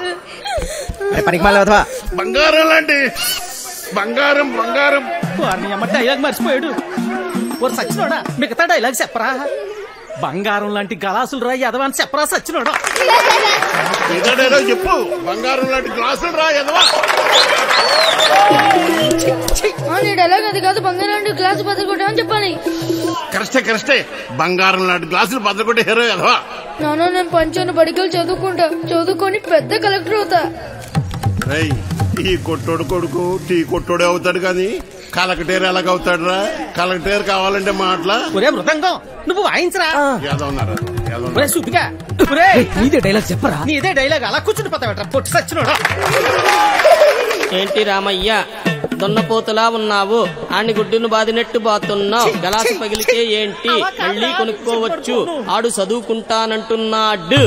బంగారం లాంటి బంగారం బంగారం. డైలాగ్ మర్చిపోయాడు. సచ్చినోడా, మిగతా డైలాగ్ చెప్పరా? బంగారం లాంటి గలాసులు రా ఎదవా అని చెప్పరా సచ్చినోడా? మిగతా డైలాగ్ చెప్పు. బంగారం లాంటి గ్లాసులు రా ఎదవా. డైలాగ్ అది కాదు, బంగారం లాంటి గ్లాసు బద్దలుకొట్టామని చెప్పాలి. కరెక్టే. బంగారం లాంటి గ్లాసులు బద్దలుకొట్టే హీరో ఎదవా. నాన్న, నేను పంచాను బడికలు చదువుకొని పెద్ద కలెక్టర్ అవుతా. ఈ కొట్టోడు కొడుకు టీ కొట్టోడే అవుతాడు కానీ కలెక్టర్ ఎలాగవుతాడు రా? కలెక్టర్ కావాలంటే మాటలా? మృదంగం నువ్వు వాయించరా? సుపిగా నీదే డైలాగ్ చెప్పరా? నీదే డైలాగ్ అలా కూర్చుని పోతావట పొట్టి సచ్చినోడా. ఏంటి రామయ్య, దొన్నపోతులా ఉన్నావు. ఆని గుడ్డును బాదినట్టు బాతున్నావు. గలాసు పగిలితే ఏంటి, మళ్ళీ కొనుక్కోవచ్చు. ఆడు చదువుకుంటానంటున్నాడు.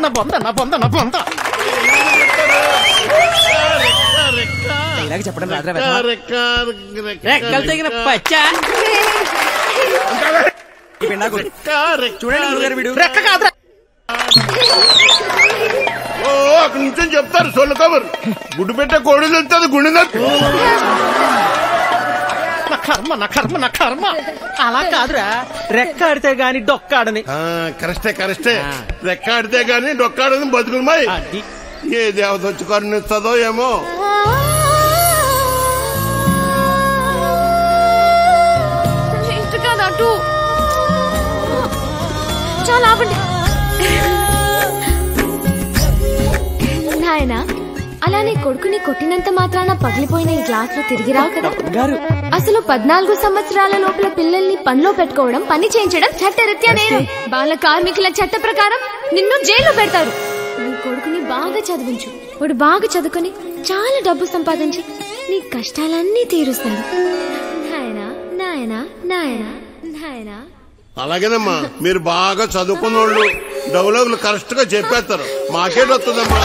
నా బొంద చెప్పడం రెక్కలు తగిన పచ్చా. చూడండి రెక్క కాదురా. అక్కడి నుంచి చెప్తారు సొల్లు కబురు. గుడ్డు పెట్టే కోడి వెళ్తుంది గుండె. నా కర్మ అలా కాదురా. రెక్క ఆడితే గాని డొక్కాడని. కరెక్టే. రెక్క ఆడితే గాని డొక్కాడని బతుకులమాయి. ఏ దేవత వచ్చి కరుణిస్తుందో ఏమో. చాలా ఆపండి. నాయనా అలానే కొడుకుని కొట్టినంత మాత్రాన పగిలిపోయిన ఈ గ్లాసులు తిరిగి రావు కదా. అసలు 14 సంవత్సరాల లోపల పిల్లల్ని పనిలో పెట్టుకోవడం, పని చేయించడం చట్టరీత్యా నేరం. బాల కార్మికుల చట్ట ప్రకారం నిన్ను జైల్లో పెడతారు. నీ కొడుకుని బాగా చదివించు. వాడు బాగా చదువుకుని చాలా డబ్బు సంపాదించి నీ కష్టాలన్నీ తీరుస్తాడు. నాయనా నాయనా నాయనా నాయనా. అలాగేనమ్మా, మీరు బాగా చదువుకున్నోళ్ళు డైలాగులు కరెక్ట్ గా చెప్పేస్తారు. మాకేటొస్తుందమ్మా.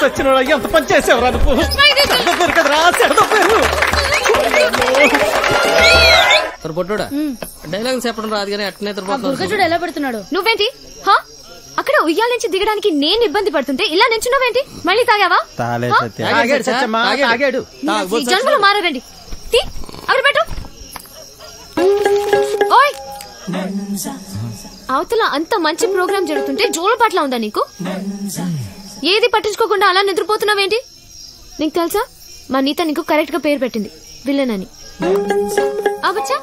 వచ్చిన ఎంత పని చేసేవరా పొట్టుడా డైలాగ్ చెప్పడం రాదు కానీ అట్నే చూడు ఎలా పెడుతున్నాడు. నువ్వేంటి అక్కడ ఉయ్యాల నుంచి దిగడానికి నేను ఇబ్బంది పడుతుంటే ఇలా నించున్నావేంటి? మళ్ళీ తాగావా? జన్మలో మారండి. అవి పెట్టు. ఓయ్, అవతల అంత మంచి ప్రోగ్రాం జరుగుతుంటే జోల పట్ల ఉందా నీకు? ఏది పట్టించుకోకుండా అలా నిద్రపోతున్నావేంటి? నీకు తెలుసా, మా నీత నీకు కరెక్ట్ గా పేరు పెట్టింది, విలన్ అని. అవచ్చా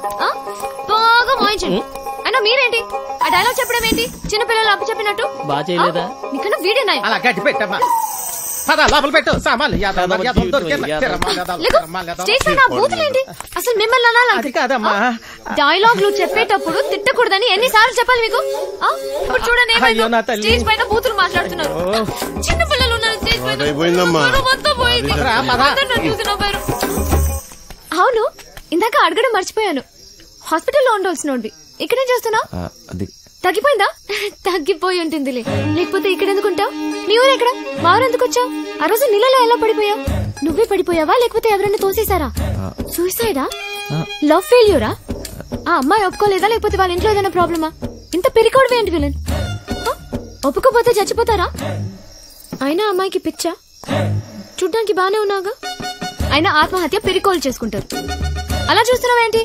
బాగా మోయించండి. అయినా మీరేంటి ఆ డైలాగ్ చెప్పడం ఏంటి? చిన్నపిల్లలు అప్పు చెప్పినట్టు. నీకన్నా వీడినాయి. అలా గట్టి పెట్టమ్మా. లోపల పెట్టు సామాన్లు. అసలు మిమ్మల్ని అనాలి కాదమ్మా. డైలాగులు చెప్పేటప్పుడు తిట్టకూడదని ఎన్నిసార్లు చెప్పాలి మీకు? ఇప్పుడు చూడండి, స్టేజ్ పైన బూతులు మాట్లాడుతున్నారు. చిన్న పిల్లలు ఉన్నారు స్టేజ్ పైన. అవును, ఇందాక అడగడం మర్చిపోయాను. హాస్పిటల్లో ఉండాల్సినోడివి ఇక్కడేం చేస్తున్నావు? తగ్గిపోయిందా? తగ్గిపోయి ఉంటుందిలే, లేకపోతే ఇక్కడ ఎందుకుంటావు? నీ ఊరు ఎక్కడ? మా ఊరు ఎందుకు వచ్చావు? ఆ రోజు నీళ్ళలో ఎలా పడిపోయావు? నువ్వే పడిపోయావా లేకపోతే ఎవరైనా తోసేశారా? సూసైడా? లవ్ ఫెయిల్యూరా? ఆ అమ్మాయి ఒప్పుకోలేదా లేకపోతే వాళ్ళ ఇంట్లో ఏదైనా ప్రాబ్లమా? ఇంత పెరికోవడం ఏంటి విలన్? ఒప్పుకోపోతే చచ్చిపోతారా? అయినా అమ్మాయికి పిచ్చా? చూడ్డానికి బానే ఉన్నాగా. అయినా ఆత్మహత్య పెరికోలు చేసుకుంటారు. అలా చూస్తున్నావేంటి?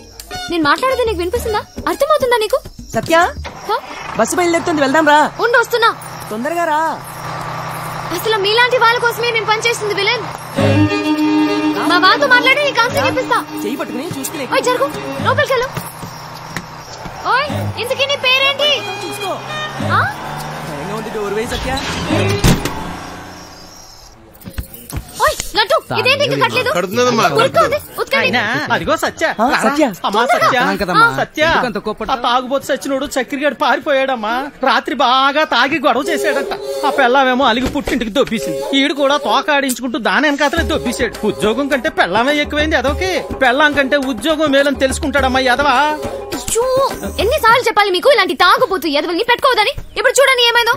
నేను మాట్లాడేది నీకు వినిపిస్తుందా? అర్థమవుతుందా నీకు? సత్య, బస్సు బయలుదేరుతుంది, వెళ్దాం రా. ఉండి వస్తున్నా, తొందరగా రా. అసలు మీలాంటి వాళ్ళ కోసమే మేము పనిచేస్తుంది విలన్. మా వాళ్ళతో మాట్లాడి నీ కౌన్సిలింగ్ ఇప్పిస్తా. చెయ్యి పట్టుకుని చూసుకునే. ఓయ్ జరుగు, లోపలికి వెళ్ళు. ఓయ్, ఇంతకీ నీ పేరేంటి? చూసుకో. డోర్ వేయి సత్య. ఓయ్ లడ్డు, ఇదేంటి ఇంకా కట్టలేదు? అదిగో సత్య. అమ్మా సత్య, సత్య ఆ తాగుబోతు సచ్చినోడు చక్రిగాడు పారిపోయాడమ్మా. రాత్రి బాగా తాగి గొడవ చేశాడంట. ఆ పెళ్ళామేమో అలిగి పుట్టింటికి దొబ్బేసింది. ఈడు కూడా తోకాడించుకుంటూ దాని వెనకాతలే దొబ్బేశాడు. ఉద్యోగం కంటే పెళ్ళామే ఎక్కువైంది అదొకే. పెళ్ళాం కంటే ఉద్యోగం మేలని తెలుసుకుంటాడమ్మా ఎదవా. ఎన్నిసార్లు చెప్పాలి మీకు ఇలాంటి తాగుబోతు ఎదవల్ని పెట్టుకోవద్దని? ఇప్పుడు చూడండి ఏమైందో.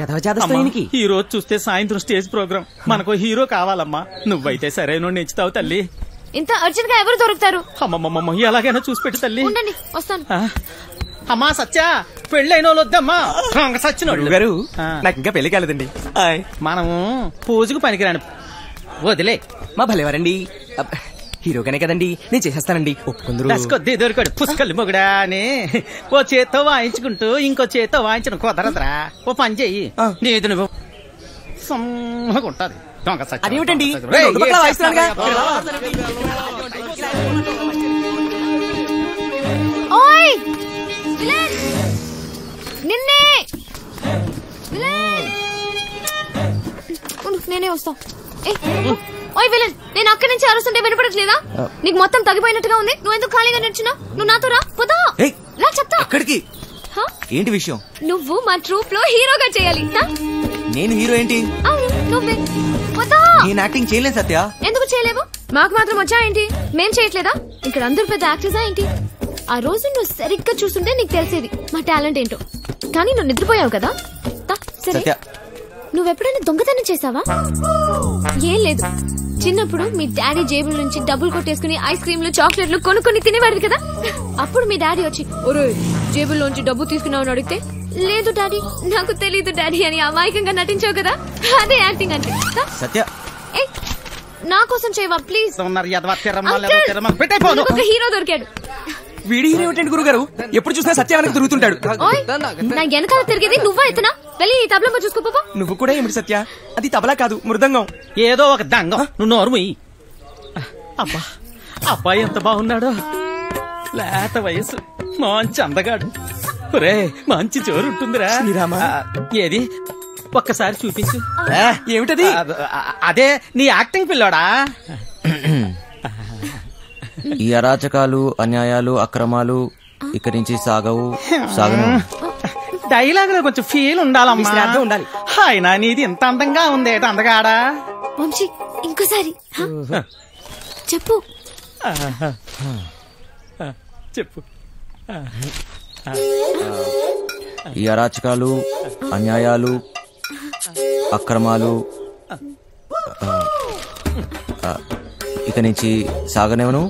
ఈ రోజు చూస్తే సాయంత్రం స్టేజ్ ప్రోగ్రాం, మనకు హీరో కావాలమ్మా. నువ్వైతే సరైన నెచ్చుతావు తల్లి. ఇంత అర్జెంట్ గా ఎవరు దొరుకుతారు? అమ్మమ్మమ్మ, ఎలాగైనా చూసి పెట్టు తల్లి. ఉండండి, వస్తాను. అమ్మా సత్య, పెళ్ళైన వాళ్ళు వద్దమ్మా. సచ్చినోడు గారు, నాకు ఇంకా పెళ్లి కాలేదండి. మనము పూజకు పనికిరాను, వదిలే. మా భలేవారండి, హీరోగానే కదండి, నేను చేసేస్తానండి. కొద్ది దొరికాడు పుష్కల్ మొగుడా అని. ఓ చేత్తో వాయించుకుంటూ ఇంకో చేత్తో వాయించడం కుదరదురా. ఓ పని చెయ్యి, నీది నువ్వు సమ్మగుంటది. అదేమిటండి, నిన్నే నేనే వస్తా. ఓయ్ విలన్, నేను అక్కడి నుంచి అరుస్తుంటే వినపడట్లేదా? నీకు మొత్తం తగ్గిపోయినట్టుగా ఉంది. నువ్వు ఎందుకు ఖాళీగా నిల్చున్నా? నువ్వు నాతో రా, పోదా రా చెప్తా. ఎక్కడికి? ఏంటి విషయం? నువ్వు మా ట్రూప్ లో హీరోగా చేయాలి. నేను హీరో ఏంటి? అవును, నువ్వే. పోదా. నేను యాక్టింగ్ చేయలేదు సత్య. ఎందుకు చేయలేవు? మాకు మాత్రం వచ్చా ఏంటి? మేం చేయట్లేదా? ఇక్కడ అందరు పెద్ద యాక్టర్సా ఏంటి? ఆ రోజు నువ్వు సరిగ్గా చూస్తుంటే నీకు తెలిసేది మా టాలెంట్ ఏంటో. కానీ నువ్వు నిద్రపోయావు కదా. సరే, నువ్వెప్పుడైనా దొంగతనం చేసావా? ఏం లేదు, చిన్నప్పుడు మీ డాడీ జేబుల నుంచి డబ్బులు కొట్టేసుకుని ఐస్ క్రీమ్లు చాక్లెట్లు కొనుక్కొని తినేవాడు కదా. అప్పుడు మీ డాడీ వచ్చి ఒరే జేబుల్లోంచి డబ్బు తీసుకున్నావు అడిగితే లేదు డాడీ, నాకు తెలీదు డాడీ అని అమాయకంగా నటించావు కదా. అదే యాక్టింగ్ అంటే. సత్య, నా కోసం చేయవా ప్లీజ్? హీరో దొరికాడు. వీడి హీరో ఏంటండి గురుగారు? ఎప్పుడు చూసినా సత్య వెనక తిరుగుతుంటాడు. నా వెనకాల తిరిగేది నువ్వా ఎత్తనా? వెళ్ళి ఈ తబలా చూసుకోపో. నువ్వు కూడా ఏమిటి సత్య? అది తబలా కాదు, మృదంగం. ఏదో ఒక దంగం. నువ్వు నోరుమయ్యి. అబ్బా, అబ్బాయి ఎంత బాగున్నాడో. లేత వయసు, మంచి అందగాడు. ఒరే మంచి జోరు ఉంటుందిరా. ఏది ఒక్కసారి చూపించు. ఏమిటది? అదే నీ యాక్టింగ్ పిల్లోడా. ఈ అరాచకాలు, అన్యాయాలు, అక్రమాలు ఇక్కడి నుంచి సాగను. డైలాగ్ లో కొంచెం ఫీల్ ఉండాలమ్మా. ఉండాలి. అయినా నీది ఇంత అందంగా ఉంది అందగాడా. వంశీ ఇంకోసారి చెప్పు. చెప్పు. ఈ అరాచకాలు, అన్యాయాలు, అక్రమాలు ఇక నుంచి సాగనేవను.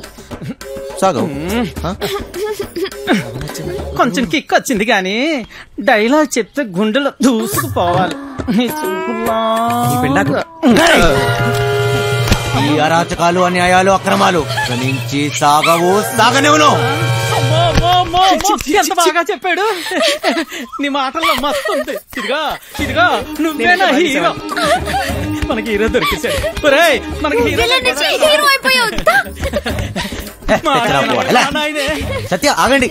సాగవు. కొంచెం కిక్ వచ్చింది కానీ డైలాగ్ చెప్తే గుండెలో దూసుకుపోవాలి. ఈ అరాచకాలు, అన్యాయాలు, అక్రమాలు ఇక నుంచి సాగనేవను. ఎంత బాగా చెప్పాడు. నీ మాటల్లో మస్తు ఉంది. ఇదిగా నువ్వేనా హీరో. మనకి హీరో దొరికేశాడు. మనకి హీరో సత్య ఆగండి.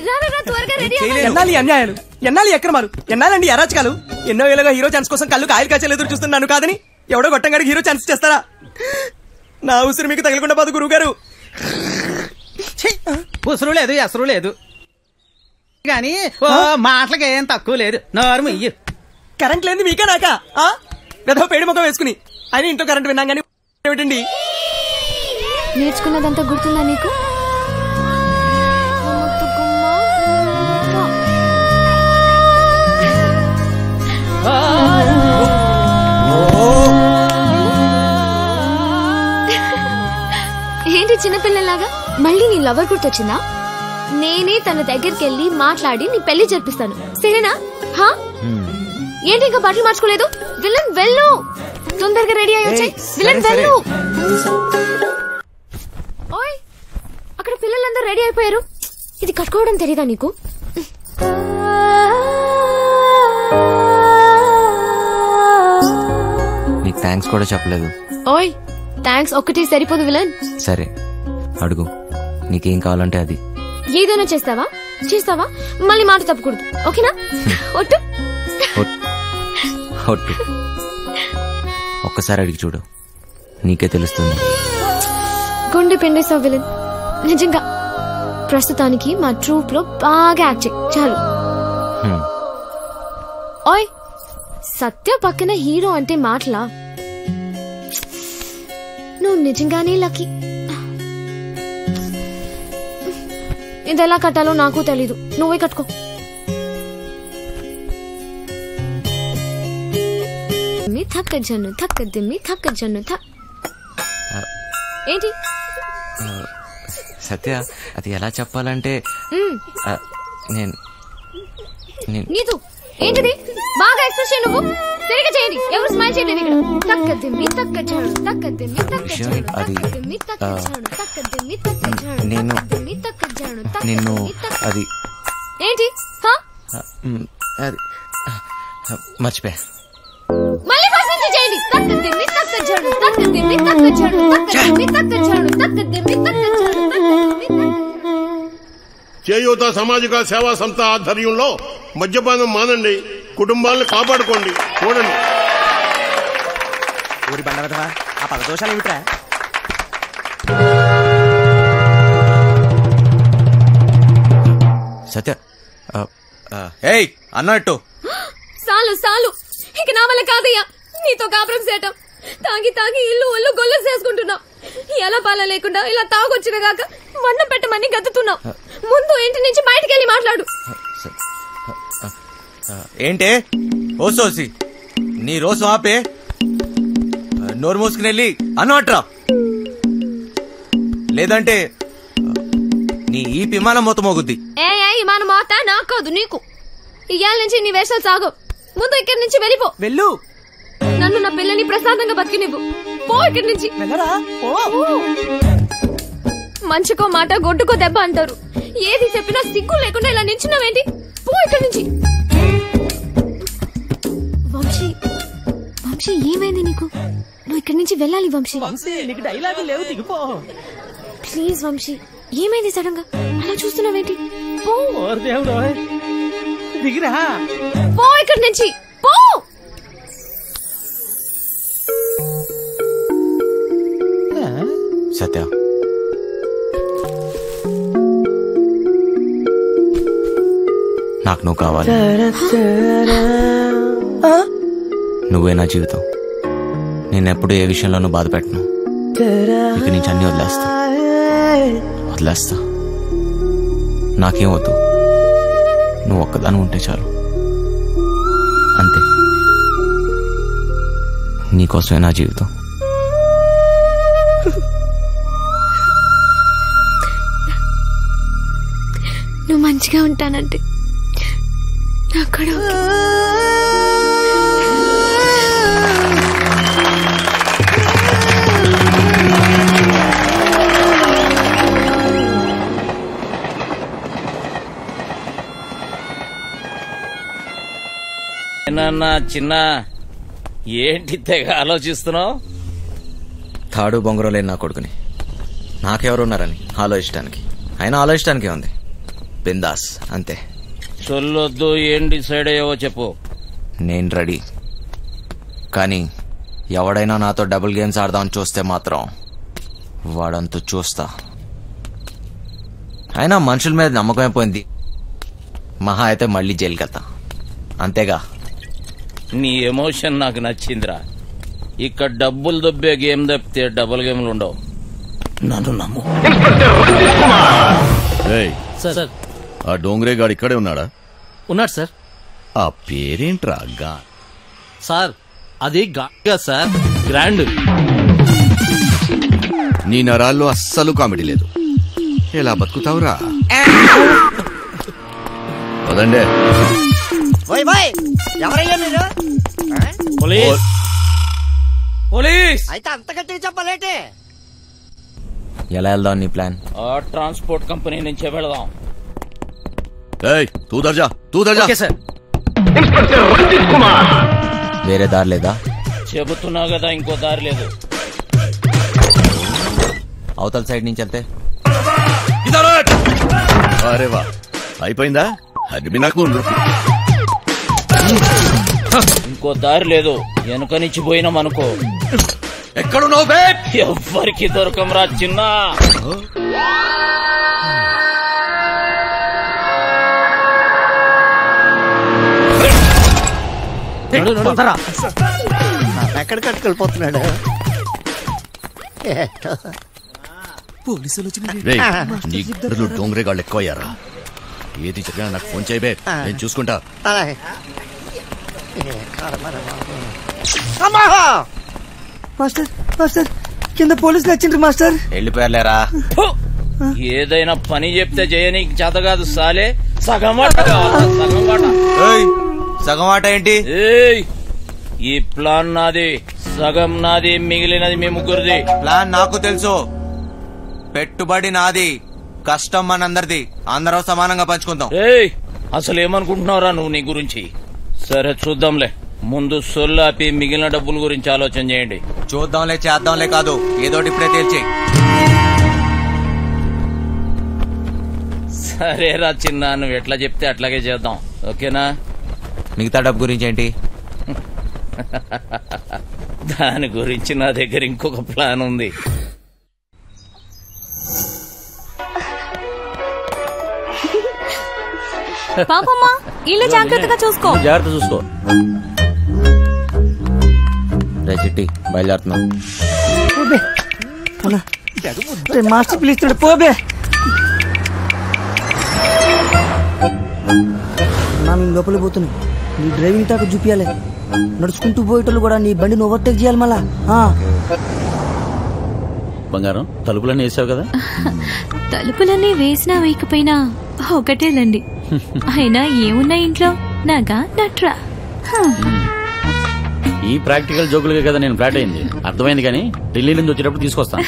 ఎన్నాలి అన్యాయాలు, ఎన్నాలి అక్రమాలు, ఎన్నాలండి అరాచకాలు. ఎన్నో ఏళ్ళగా హీరో ఛాన్స్ కోసం కళ్ళు కాయలు కాచేలు ఎదురు చూస్తున్నాను కాదని ఎవడో గొట్టంగాడికి హీరో ఛాన్స్ చేస్తారా? నా ఉసిరి మీకు తగలకుండా పోదు గురువు గారు. ఉసురు లేదు ఎసరు లేదు గాని మాటలకి ఏం తక్కువ లేదు. నోరు ఇయ్యు. కరెంట్ లేని మీకే నాక ఏదో పేడి ముఖం వేసుకుని అని ఇంట్లో కరెంట్ విన్నాం కానీ ఏమిటండి? నేర్చుకున్నదంతా గుర్తుందా నీకు? ఏంటి చిన్నపిల్లలాగా మళ్ళీ నీ లవర్ గుర్తొచ్చిందా? నేనే తన దగ్గరికి వెళ్ళి మాట్లాడి నీ పెళ్లి జరిపిస్తాను, సరేనా? ఏంటి ఇంకా బట్టలు మార్చుకోలేదు? విలన్ వెళ్ళు, తొందరగా రెడీ అయ్యి వచ్చాయి. విలన్ వెళ్ళు. ఓయ్ అక్కడ పిల్లలందరూ రెడీ అయిపోయారు. ఇది కట్టుకోవడం తెలీదా నీకు? నీకు థ్యాంక్స్ కూడా చెప్పలేదు. ఓయ్ థ్యాంక్స్ ఒక్కటే సరిపోదు విలన్. సరే అడుగు, నీకేం కావాలంటే అది. ఏదైనా చేస్తావా మళ్ళీ మాట తప్పకూడదు, ఓకేనా? ఒట్టు. ఒక్కసారి అడిగి చూడు, నీకే తెలుస్తుంది. గుండె పిండేసావు విలన్. నిజంగా ప్రస్తుతానికి మా ట్రూప్ లో బాగా యాక్ట్ చేయి చాలు. ఓయ్ సత్య పక్కన హీరో అంటే మాటలా? నువ్వు నిజంగానే లక్కీ. ఇది ఎలా కట్టాలో నాకు తెలీదు, నువ్వే కట్టుకో. ఏంటి సత్య, అది ఎలా చెప్పాలంటే నీతు ఏంటిది? బాగా ఎక్స్ప్రెషన్ నువ్వు సరిగా చేయండి. ఎవరు స్మైల్ చేయలేదు ఇక్కడ. తక్కదిమ్మి తక్కచాడు తక్కదిమ్మి తక్కచాడు తక్కదిమ్మి తక్కచాడు తక్కదిమ్మి తక్కచాడు తక్కదిమ్మి తక్కచాడు నిన్ను అది ఏంటి? అది మర్చిపోయా. మళ్ళీ ఫస్ట్ నుంచి చేయండి. తక్కదిమ్మి తక్కచాడు తక్కదిమ్మి తక్కచాడు తక్కదిమ్మి తక్కచాడు తక్కదిమ్మి తక్కచాడు తక్కదిమ్మి. చేయూత సామాజిక సేవా సంస్థ ఆధ్వర్యంలో మద్యపానం మానండి, కుటుంబాలను కాపాడుకోండి. చూడండి ఊరి బండవదవా ఆ పదదోషాలు ఏమిట్రా? సత్య ఏయ్ అన్నట్టు సాలు ఇక నా వల్ల కాదయ్యా నీతో కాపురం చేయటం. తాగి ఇల్లు ఒళ్ళు గొల్లు చేసుకుంటున్నావు. ఎలా పాల లేకుండా ఇలా తాగొచ్చిన గాక వన్నం పెట్టమని గతుతున్నావు. ముందు ఇంటి నుంచి బయటికి వెళ్ళి మాట్లాడు. ఏంటే ఓసోసి నీ రోజు ఆపే, నోరు మూసుకుని వెళ్ళి అన్నట్రా, లేదంటే నీ ఈ విమానం మొత్తం మోగుద్ది. మన మోత నాకు కాదు నీకు. ఇవాళ నుంచి నీ వేషాలు సాగు. ముందు ఇక్కడి నుంచి వెళ్ళు. నన్ను నా పిల్లని ప్రశాంతంగా బతికినివ్వు. పో ఇక్కడి నుంచి. మంచికో మాట గొడ్డుకో దెబ్బ అంటారు. ఏది చెప్పినా సిగ్గు లేకుండా ఇలా నించున్నావేంటి? పో ఇక్కడి నుంచి. వంశీ ఏమైంది నీకు? నువ్వు ఇక్కడి నుంచి వెళ్ళాలి వంశీ. నీకు డైలాగ్ లేవు, దిగిపో ప్లీజ్ వంశీ. ఏమైంది సడన్ గా అలా చూస్తున్నావేంటి? దేవుడు దిగిరా. పో ఇక్కడి నుంచి పో. సత్య, నాకు నువ్వు కావాలి. నువ్వే నా జీవితం. నేనెప్పుడు ఏ విషయంలోనూ బాధ పెట్టను. ఇక నుంచి అన్ని వదిలేస్తా. నాకేం వద్దు, నువ్వు ఒక్కదాని ఉంటే చాలు. అంతే, నీకోసమే నా జీవితం. నువ్వు మంచిగా ఉంటానంటే నాకు కూడా చిన్న ఏంటి తెగ ఆలోచిస్తున్నావు? తాడు బొంగరం లేని నా కొడుకుని నాకెవరున్నారని ఆలోచించడానికి. అయినా ఆలోచించడానికే ఉంది. బిందాస్ అంతే. చొల్లొద్దు, ఏం డిసైడ్ అయ్యావో చెప్పు. నేను రెడీ. కానీ ఎవడైనా నాతో డబుల్ గేమ్స్ ఆడదామని చూస్తే మాత్రం వాడంతా చూస్తా. అయినా మనుషుల మీద నమ్మకం అయిపోయింది. మహా అయితే మళ్ళీ జైలుకి వెళ్తా, అంతేగా. నీ ఎమోషన్ నాకు నచ్చిందిరా. ఇక్కడ డబ్బులు దొబ్బే గేమ్ తప్పితే డబుల్ గేమ్లు ఉండవు. నన్ను నమ్ము. సార్, ఆ డోంగ్రే గాడు ఇక్కడే ఉన్నాడా? ఉన్నాడు సార్. ఆ పేరేంట్రా? సార్ అది గా సార్, గ్రాండ్. నీ నరాల్లో అస్సలు కామెడీ లేదు. ఎలా బతుకుతావురా? వదండే. ఎవరయ్యా మీరు? పోలీస్ అయితే అంత గట్టిగా చెప్పలేటే. ఎలా వెళ్దాం నీ ప్లాన్? ట్రాన్స్పోర్ట్ కంపెనీ నుంచే వెళదాం. తూ దర్జా. వేరే దారి లేదా? చెబుతున్నా కదా, ఇంకో దారి లేదు. అవతల సైడ్ నుంచి వెళ్తే అరే వా, అయిపోయిందా? అది నాకు ఇంకో దారి లేదు. వెనుక నుంచి పోయినాం అనుకో. ఎక్కడున్నావు? ఎవ్వరికి దొరకంరా చిన్న. ఎక్కడ కట్టుకెళ్ళిపోతున్నాడు? పోలీసులు డోంగ్రే గాళ్ళు ఎక్కువయ్యారా? ఏది జరిగినా నాకు ఫోన్ చేయబే, నేను చూసుకుంటా. మాస్టర్ మాస్టర్, కింద పోలీసులు వచ్చిండ్రు మాస్టర్. వెళ్ళిపోయారులేరా. ఏదైనా పని చెప్తే చేయనీకి చేత కాదు సాలే. సగం వాట కావాలి, సగం వాట. సగం వాట ఏంటి? ఈ ప్లాన్ నాది, సగం నాది, మిగిలినది మీ ముగ్గురిది. ప్లాన్ నాకు తెలుసు. పెట్టుబడి నాది, కష్టం మనందరిది. అందరం సమానంగా పంచుకుందాం. అసలు ఏమనుకుంటున్నావురా నువ్వు నీ గురించి? సరే చూద్దాంలే. ముందు సొల్లాపి మిగిలిన డబ్బుల గురించి ఆలోచన చేయండి. చూద్దాంలే చేద్దాంలే కాదు, ఏదోటి ఇప్పుడే తేల్చి. సరేరా చిన్న, నువ్వు ఎట్లా చెప్తే అట్లాగే చేద్దాం, ఓకేనా? మిగతా డబ్బు గురించి ఏంటి? దాని గురించి నా దగ్గర ఇంకొక ప్లాన్ ఉంది. పాపమ్మా, ఇల్లు జాగ్రత్తగా చూసుకో. జాగ్రత్త చూసుకో. రే చిట్టి, బయలుదేరుతున్నాం. మాస్టర్ పిలుస్తున్నాడు, పోబే. మేము లోపలికి పోతున్నాం. నీ డ్రైవింగ్ టాక్ చూపించాలి. నడుచుకుంటూ పోయేటోళ్ళు కూడా నీ బండిని ఓవర్టేక్ చేయాలి మళ్ళా. బంగారం, తలుపులన్నీ వేసావు కదా? తలుపులన్నీ వేసినా వేయకపోయినా ఒకటేలండి. అయినా ఏమున్నా ఇంట్లో నాగా నట్రా. ఈ ప్రాక్టికల్ జోకులుగా కదా నేను ఫ్లాట్ అయింది, అర్థమైంది. కానీ ఢిల్లీ నుంచి వచ్చేటప్పుడు తీసుకొస్తాను.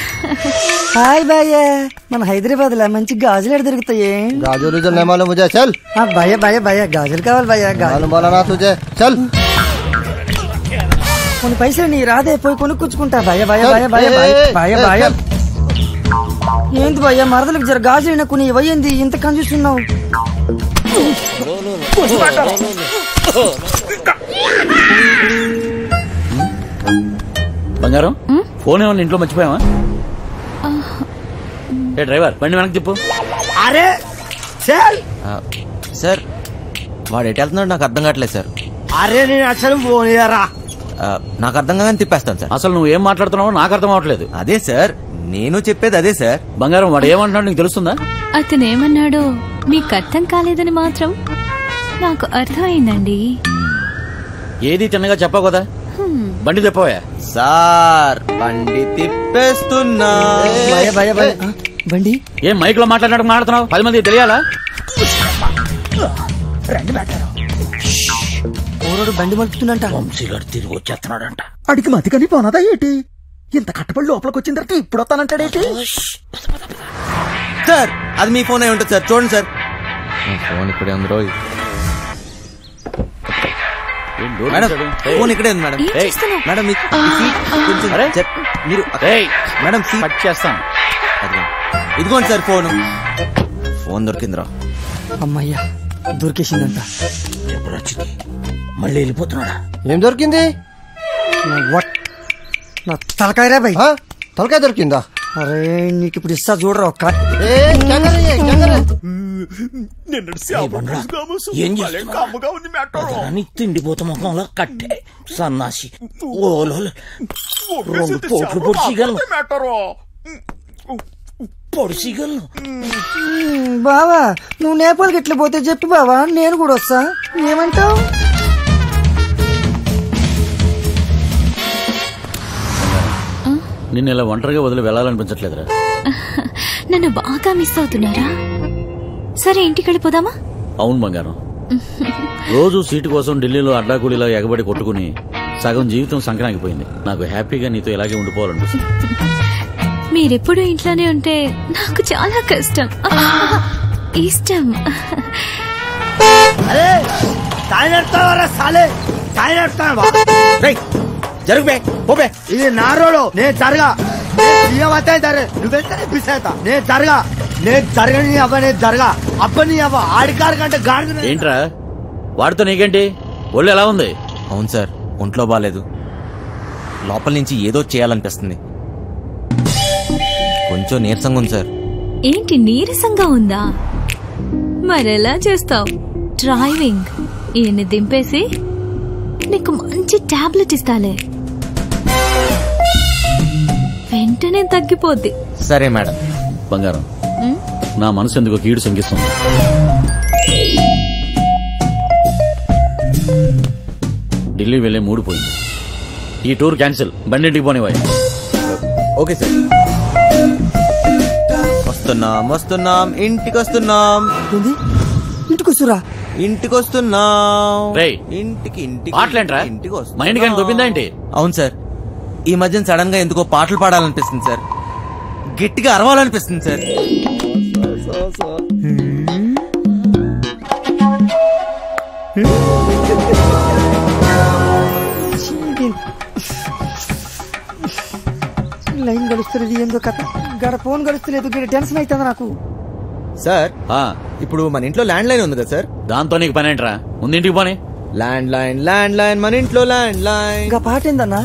హాయ్ భయ్య, మన హైదరాబాద్ లో మంచి గాజులు ఎక్కడ దొరుకుతాయి? గాజులు చల్. భయ్య భయ్య భయ్య, గాజులు కావాలి భయ్య. చల్. కొన్ని పైసలు నీ రాదే, పోయి కొనుక్కుంటా. భయ్య భయ్య భయ్య భయ్య భయ్య భయ్య. ఏంది భయ్య, మరదలకు జర గాజులు కొన్ని ఇవ్వండి, ఇంత కన్ఫ్యూజ్ ఉన్నావు. బంగారం ఫోన్ ఏమన్నా ఇంట్లో మర్చిపోయావా? ఏ డ్రైవర్ బండి వెనక్కి చెప్పు. అరే సార్ వాడు ఎటు వెళ్తున్నాడు నాకు అర్థం కావట్లేదు సార్. అరే నేను అసలు ఫోన్ ఇయ్యరా. నాకు అర్థం కాదని తిప్పేస్తాను సార్. అసలు నువ్వు ఏం మాట్లాడుతున్నావో నాకు అర్థం అవట్లేదు. అదే సార్ నేను చెప్పేది అదే సార్. బంగారం వాడు ఏమంటున్నాడు నీకు తెలుస్తుందా? అతను ఏమన్నాడో మీకు అర్థం కాలేదని మాత్రం నాకు అర్థమైందండి. ఏది చిన్నగా చెప్పావు కదా. బండి తిప్పవా? సార్ బండి తిప్పేస్తున్నా. బండి ఏం మైక్ లో మాట్లాడుతున్నావు? 10 మంది తెలియాలా? ఊరోడు బండి మలుపుతుందంట. వంశీగాడు తిరిగి వచ్చేస్తున్నాడంట. అడిగి మతికని పోనదా ఏంటి? ఇంత కట్టబడి లోపలికి వచ్చిన తర్వాత ఇప్పుడు వస్తానంటాడేంటి? సార్ అది మీ ఫోన్ అయి ఉంటుంది సార్. చూడండి సార్ ఫోన్ ఇక్కడే ఉంది రోజు. మేడం ఫోన్ ఇక్కడే ఉంది మేడం. మేడం మీరు మేడం కట్ చేస్తాను. ఇదిగోండి సార్ ఫోన్. ఫోన్ దొరికిందిరా. అమ్మయ్యా దొరికేసిందంట. మళ్ళీ వెళ్ళిపోతున్నాడా? ఏం దొరికింది? నా తలకాయరా భయ్. తలకాయ దొరికిందా? అరే నీకు ఇప్పుడు ఇస్తా చూడరా ఒక్క. తిండిపోత ముఖంలో కట్టే సన్నాసి ఓలో 2 పోట్లు పొడిచిగలను. బావా నువ్వు నేపాల్కి ఎట్లా పోతే చెప్పు బావా, నేను కూడా వస్తా. ఏమంటావు? నిన్ను ఇలా ఒంటరిగా వదిలి వెళ్ళాలనిపించట్లేదురా. నన్ను బాగా మిస్ అవుతున్నారా? సరే ఇంటికి వెళ్ళిపోదామా? అవును బంగారం, రోజు సీటు కోసం ఢిల్లీలో అడ్డాకూలీలా ఎగబడి కొట్టుకుని సగం జీవితం సంక్రాంతిపోయింది. నాకు హ్యాపీగా నీతో ఇలాగే ఉండిపోవాలనిపిస్తుంది. మీరెప్పుడు ఇంట్లోనే ఉంటే నాకు చాలా కష్టం, ఇష్టం. ఇది నా రోడు, నేను జరగా నేను జరగా నేను జరగని అవ్వ, నేను జరగా అబ్బని అవ్వ. ఆడికారు కంటే గాడి. ఏంట్రా వాడితో నీకేంటి? ఒళ్ళు ఎలా ఉంది? అవును సార్ ఒంట్లో బాలేదు. లోపల నుంచి ఏదో చేయాలనిపిస్తుంది. కొంచెం నీరసంగా ఉంది సార్. ఏంటి నీరసంగా ఉందా? మరెలా చేస్తావు? డ్రైవింగ్ ఈయన్ని దింపేసి నీకు మంచి టాబ్లెట్ ఇస్తాలే, వెంటనే తగ్గిపోద్ది. సరే మేడం. బంగారం నా మనసు ఎందుకో కీడు శంకిస్తుంది. ఢిల్లీ వెళ్ళే మూడు పోయింది. ఈ టూర్ క్యాన్సిల్, బండింటికి పోనివ్వాలి. Okay sir. వస్తున్నాం ఇంటికి వస్తున్నాం. ఇంటికి వస్తురా? ఇంటికి వస్తున్నాం. ఇంటికి మైండ్ కానీ దొబ్బిందా ఏంటి? అవును సార్, ఈ మధ్యన సడన్ గా ఎందుకో పాటలు పాడాలనిపిస్తుంది సార్, గట్టిగా అరవాలనిపిస్తుంది సార్. లైన్ గడుస్తున్నది ఏందో కథ, గడ ఫోన్ గడుస్తలేదు, గడ టెన్షన్ అవుతుంది నాకు. సార్ ఇప్పుడు మన ఇంట్లో ల్యాండ్ లైన్ ఉంది కదా సార్, దాంతో నీకు పని ఏంట్రా? ముందు ఇంటికి పోనీ. ల్యాండ్ లైన్ మన ఇంట్లో ల్యాండ్ లైన్. ఇంకా పాట ఏందన్నా?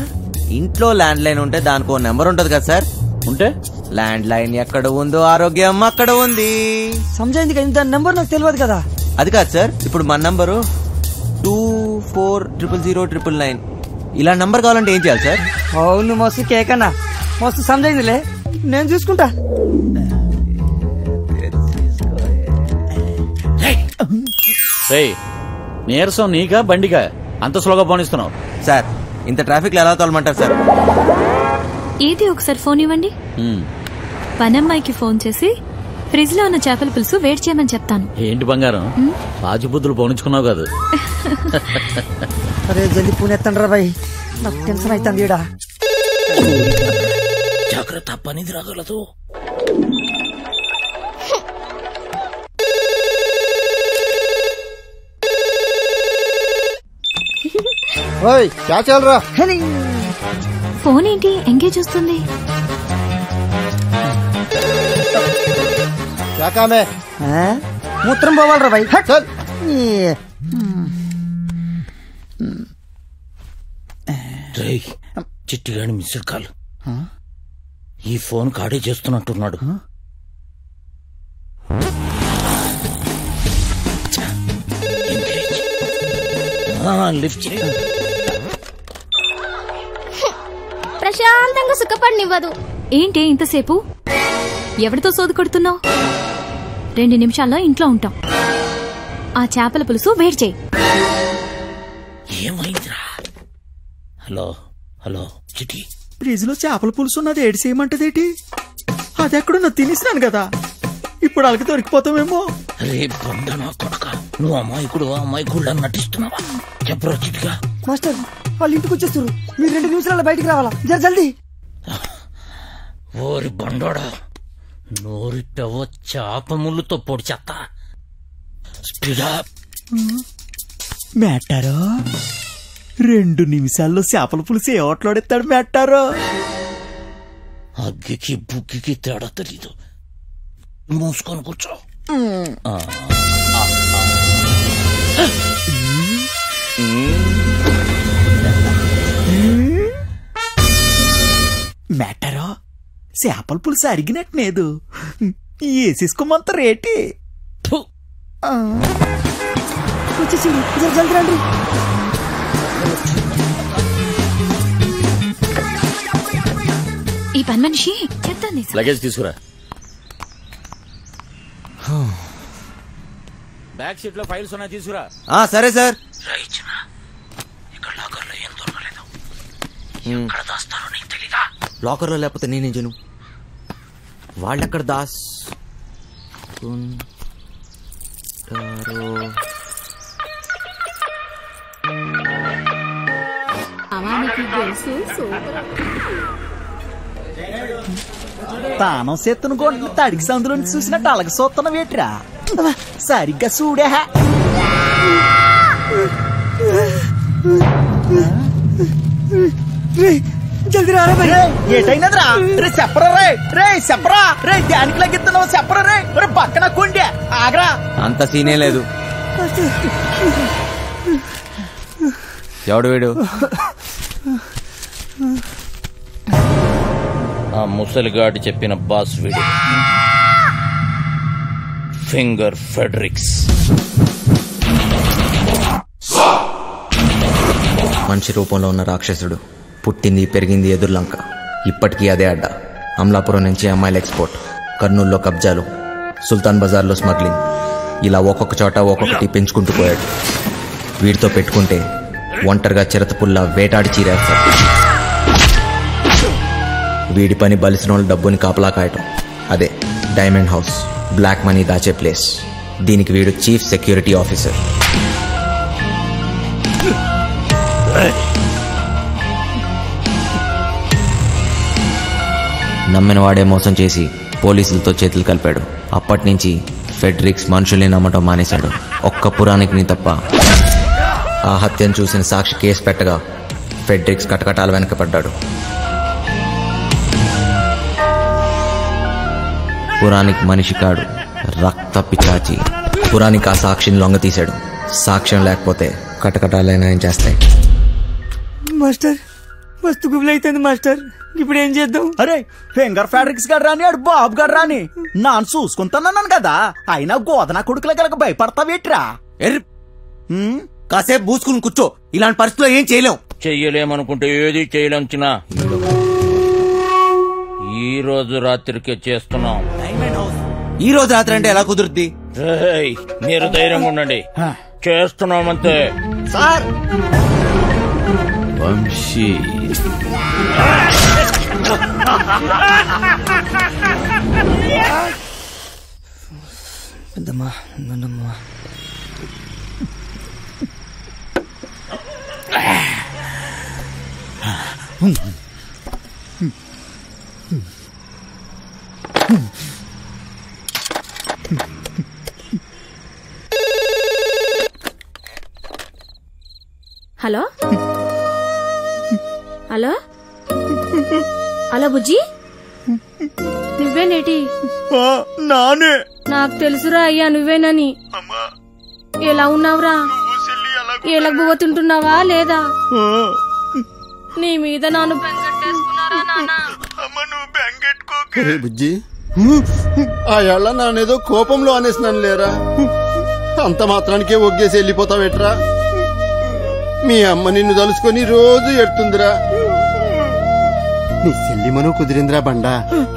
ఇంట్లో ల్యాండ్ లైన్ ఉంటే దానికో నెంబర్ ఉంటది కదా సార్. ఉంటే ల్యాండ్ లైన్ ఎక్కడ ఉందో ఆరోగ్యం అక్కడ ఉంది. సమజైంది కదా, దాని నెంబర్ నాకు తెలియదు కదా. అది కాదు సార్, ఇప్పుడు మన నంబరు 24000999. ఇలా నంబర్ కావాలంటే ఏం చేయాలి సార్? అవును మస్తు కేకన్నా, మస్తు సమజైందిలే, నేను చూసుకుంటా. నీరసం నీకా బండికా అంత స్లోగా పోనిస్తున్నావు? సార్ ఇంత ట్రాఫిక్ లో ఎలా తోలమంటారు సార్? ఏది ఒకసారి ఫోన్ ఇవ్వండి. పనమ్మాయికి ఫోన్ చేసి ఫ్రిడ్జ్ లో ఉన్న చేపల పులుసు వేడి చేయమని చెప్తాను. ఏంటి బంగారం పాచిబుద్ధులు పోనించుకున్నావు కాదు? అరే జల్దీ పూనెత్తండి రా బాయ్, నాకు టెన్షన్ అవుతుంది. ఈడ జాగ్రత్త, పనిది రాగలదు. ఫోన్ ఏంటి ఎంగేజ్ వస్తుంది? మూత్రం పోవాలరా బాయ్. చిట్టిగాని మిస్డ్ కాల్. ఈ ఫోన్ కాడే చేస్తున్నట్టున్నాడు. లిఫ్ట్ చేయి. ప్రశాంతంగా సుఖపడినివ్వదు. ఏంటి ఇంతసేపు? ఎవరితో సోది కొడుతున్నావు? 2 నిమిషాల్లో ఇంట్లో ఉంటాం. ఆ చేపల పులుసు వేడి చేయి. ఏమైందిరా? హలో హలో చిటి, ఫ్రిజ్ లో చేపల పులుసు ఉన్నది ఏడు చేయమంటదేటి? అది ఎక్కడున్నా తినేసినాను కదా, ఇప్పుడు వాళ్ళకి దొరికిపోతామేమో. రే బండనా కొడక, నువ్వు అమాయకుడు అమాయకుడు నటిస్తున్నావా? చెప్పరా చిటిగా. మాస్టర్ వాళ్ళు ఇంటికి వచ్చేస్తారు, మీరు 2 నిమిషాల్లో బయటికి రావాలా, జల్దీ. ఓరి బండోడా, నోరిట్టవో చేప ముళ్ళుతో పొడి చెత్త. స్పీడా మేటారో 2 నిమిషాల్లో చేపల పులుసు ఏ ఓట్లాడేస్తాడు మేటారో. అగ్గికి బుగ్గికి తేడా తెలీదు. మూసుకొని కూర్చో. మేటారో చేపల పులుసు అరిగినట్లేదు, వేసేసుకోమంత రేటి. వచ్చేసింది, జల్దీ రండి. ఈ పని మనిషి చెప్తాను. లగేజ్ తీసుకురా. బ్యాక్ సీట్ లో ఫైల్స్ ఉన్నాయి, తీసుకురా. సరే సార్. లాకర్ లో లేకపోతే నేనే జను. వాళ్ళెక్కడ దాస్ తానం చేతును కొండ తడికి సందులో చూసినట్టు అలాగ చూస్తున్న వేటిరా, సరిగ్గా చూడే. జల్దీ రారా. ఏటైనదిరా? రే చెప్పరా, రే చెప్పరా, రే దానికి లాగిస్తున్నావు చెప్పరా, రే పక్కన కొండే ఆగరా. అంత సీనే లేదు. ఎవడు వీడు? ఆ ముసలిగాడి చెప్పిన బాస్ వీడు, ఫింగర్ ఫెడరిక్స్. మనిషి రూపంలో ఉన్న రాక్షసుడు, పుట్టింది పెరిగింది ఎదుర్లంక, ఇప్పటికీ అదే అడ్డ. అమలాపురం నుంచి అమ్మాయిల ఎక్స్పోర్ట్, కర్నూలులో కబ్జాలు, సుల్తాన్ బజార్లో స్మగ్లింగ్, ఇలా ఒక్కొక్క చోట ఒక్కొక్కటి పెంచుకుంటూ పోయాడు. వీడితో పెట్టుకుంటే ఒంటరిగా చిరతపుల్లా వేటాడి చీరేస్తాడు. వీడి పని బలిసిన వాళ్ళ డబ్బుని కాపలా కాయటం. అదే డైమండ్ హౌస్, బ్లాక్ మనీ దాచే ప్లేస్. దీనికి వీడు చీఫ్ సెక్యూరిటీ ఆఫీసర్. నమ్మిన వాడే మోసం చేసి పోలీసులతో చేతులు కలిపాడు. అప్పటి నుంచి ఫెడరిక్స్ మనుషుల్ని నమ్మటం మానేశాడు. ఒక్క పురాణికిని తప్ప. ఆ హత్యను చూసిన సాక్షి కేసు పెట్టగా ఫెడరిక్స్ కటకటాల వెనకపడ్డాడు. పురాణిక్ మనిషి కాడు, రక్త పిచాచి. పురాణిక్ ఆ సాక్షిని లొంగతీశాడు. సాక్ష్యం లేకపోతే కటకటాలైనా ఏం చేస్తాయి. మాస్టర్ మస్తు గుబులు అవుతుంది మాస్టర్, ఇప్పుడు ఏం చేద్దాం? అరే ఫింగర్ ఫెడరిక్స్ గడ్ రాని, ఆడు బాబు గడ్ రాని, నాను చూసుకుంటానన్నాను కదా, అయినా గోదనా కొడుకుల కనుక భయపడతావేట్రా? కాసేపు పూసుకుని కూర్చో, ఇలాంటి పరిస్థితుల్లో ఏం చేయలేం. చెయ్యలేమనుకుంటే ఏది చేయలేం చిన్న. ఈ రోజు రాత్రికే చేస్తున్నాం. ఈ రోజు రాత్రి అంటే ఎలా కుదురుద్ది? మీరు ధైర్యంగా ఉండండి, చేస్తున్నామంతే. సార్ వంశీ పెద్దమ్మా నాన్నమ్మా. హలో హలో హలో బుజ్జి, నువ్వేనేటి? నానే. నాకు తెలుసురా అయ్యా నువ్వేనని. ఎలా ఉన్నావురా? ఎలగబోతుంటున్నావా లేదా? నీ మీద నాను బెంగట్టేసుకున్నారా నాన్న? బుజ్జి ఆ ఏళ్ళ నానేదో కోపంలో అనేసినాను లేరా, అంత మాత్రానికే ఒగ్గేసి వెళ్ళిపోతావేట్రా? మీ అమ్మ నిన్ను తలుసుకొని రోజు ఎడుతుందిరా. నీ సెల్లిమను కుదిరిందిరా బండా.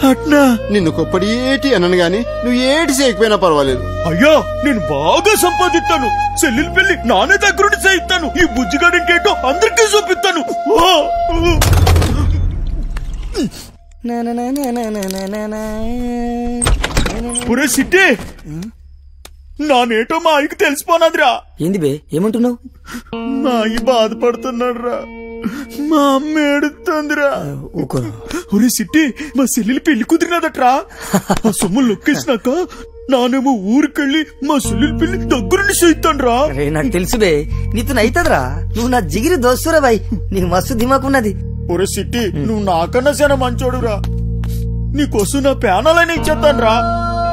అట్నా నిన్ను కొప్పడి ఏటి అనను గాని నువ్వు ఏటి చేయకపోయినా పర్వాలేదు. అయ్యో నేను బాగా సంపాదిస్తాను, చెల్లెలు పెళ్లి నానే దగ్గరుండి చేయిస్తాను, ఈ బుజ్జిగాడింటేటో అందరికీ చూపిస్తాను. పురే సిట్టి నానేటో మా ఆయనకి తెలిసిపోనాదిరా. ఏంది బే ఏమంటున్నావు? మా అయ్య బాధపడుతున్నాడు రా, మా అమ్మ ఏడుతుందిరా. ఒరే సిట్టి మా చెల్లెలు పెళ్లి కుదిరినదట్రా. ఆ సొమ్ము లొక్కేసినాక నానేమో ఊరికెళ్ళి మా చెల్లెలు పెళ్లి దగ్గరుండి చేయిస్తాను రా. నాకు తెలుసు బే, నీతో అయితదిరా. నువ్వు నా జిగిరి దోస్తురా బాయ్, నీకు మస్తు దిమాకున్నది. ఒరే సిట్టి నువ్వు నాకన్నా చాలా మంచోడురా, నీకోసం నా పేనాలని ఇచ్చేస్తాను రా.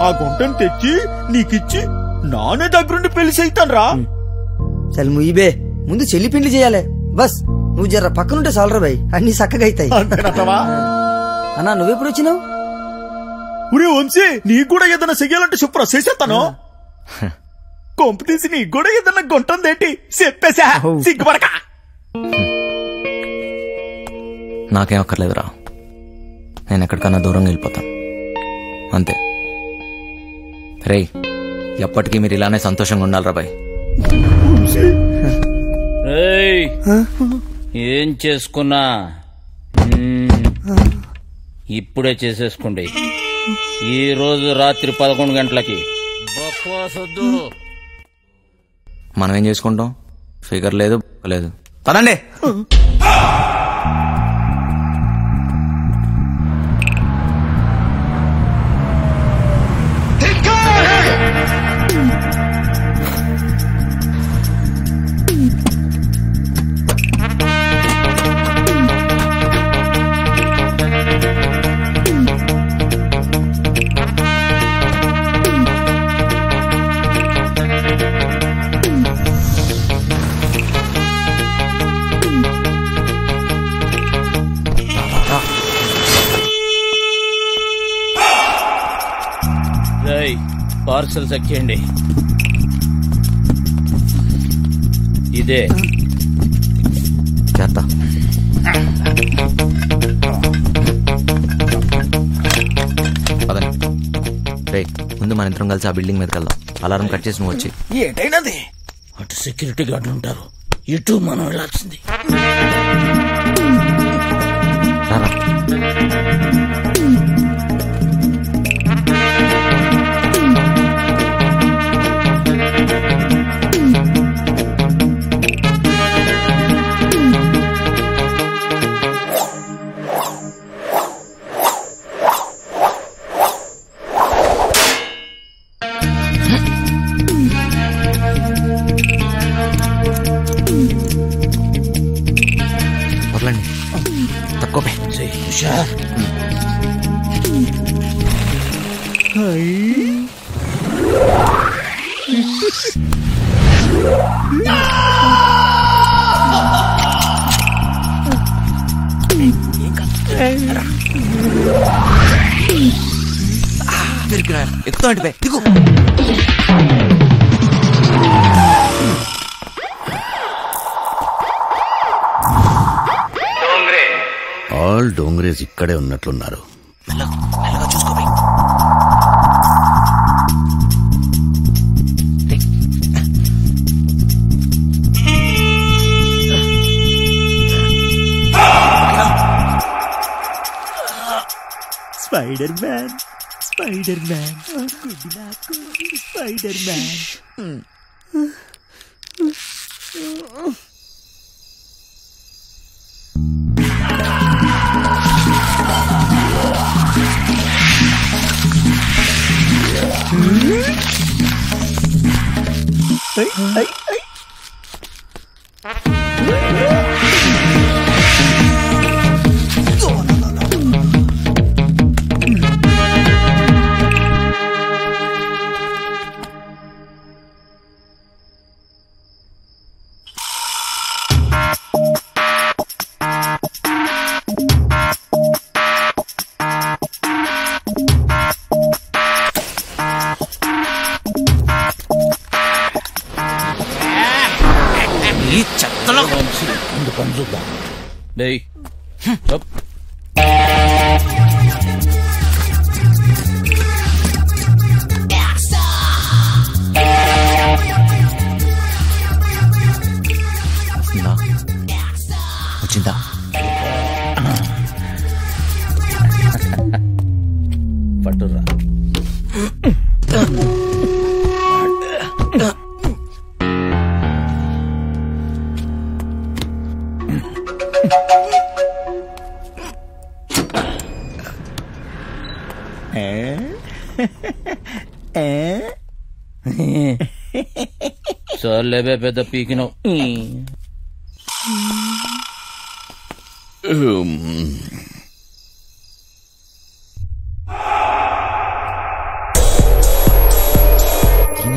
ఆ గుంటను తెచ్చి నీకిచ్చి నానే దగ్గరుండి పెళ్లి చేయిస్తాను రా. చల్ ముయ్యబే, ముందు చెల్లి పెళ్లి చేయాలి. బస్ నువ్వు జర పక్కనుంటే చాలరా బాయ్, అన్ని చక్కగా అవుతాయి. అన్నా నువ్వెప్పుడు వచ్చినావు? ఒరే వంశీ నీకు కూడా ఏదైనా చెయ్యాలంటే చెప్పురా, చేసేస్తాను. కొంప తీసి నీకు కూడా ఏదైనా గుంటుందేంటి చెప్పేసా, సిగ్గుపడక. నాకేం అక్కర్లేదురా, నేను ఎక్కడికన్నా దూరంగా వెళ్ళిపోతాను అంతే. రేయ్ ఎప్పటికీ మీరు ఇలానే సంతోషంగా ఉండాలిరా బాయ్. ఏం చేసుకున్నా ఇప్పుడే చేసేసుకోండి. ఈ రోజు రాత్రి 11 గంటలకి బక్వాసొద్దు. మనం ఏం చేసుకుంటాం? ఫిగర్ లేదు లేదు. పదండి. పార్సల్ చెక్కండి. ఇదే చేస్తా. పదండి. రేయ్ ముందు మన ఇద్దరం కలిసి ఆ బిల్డింగ్ మీదకి వెళ్దాం. అలారం కట్ చేసి నువ్వు వచ్చి. ఏటైనది అటు సెక్యూరిటీ గార్డులు ఉంటారు, ఇటు మనం వెళ్ళాల్సింది. ఎక్కుతా అంటే దిగు. ఆల్ డోంగ్రేజ్ ఇక్కడే ఉన్నట్లున్నారు. చూసుకో. Spider man, spider man, good నాకు స్పైడర్ మ్యాన్. ముందు పని చూద్దాం. వచ్చిందా? పట్టురా. చాలేబే పెద్ద పీకినావు.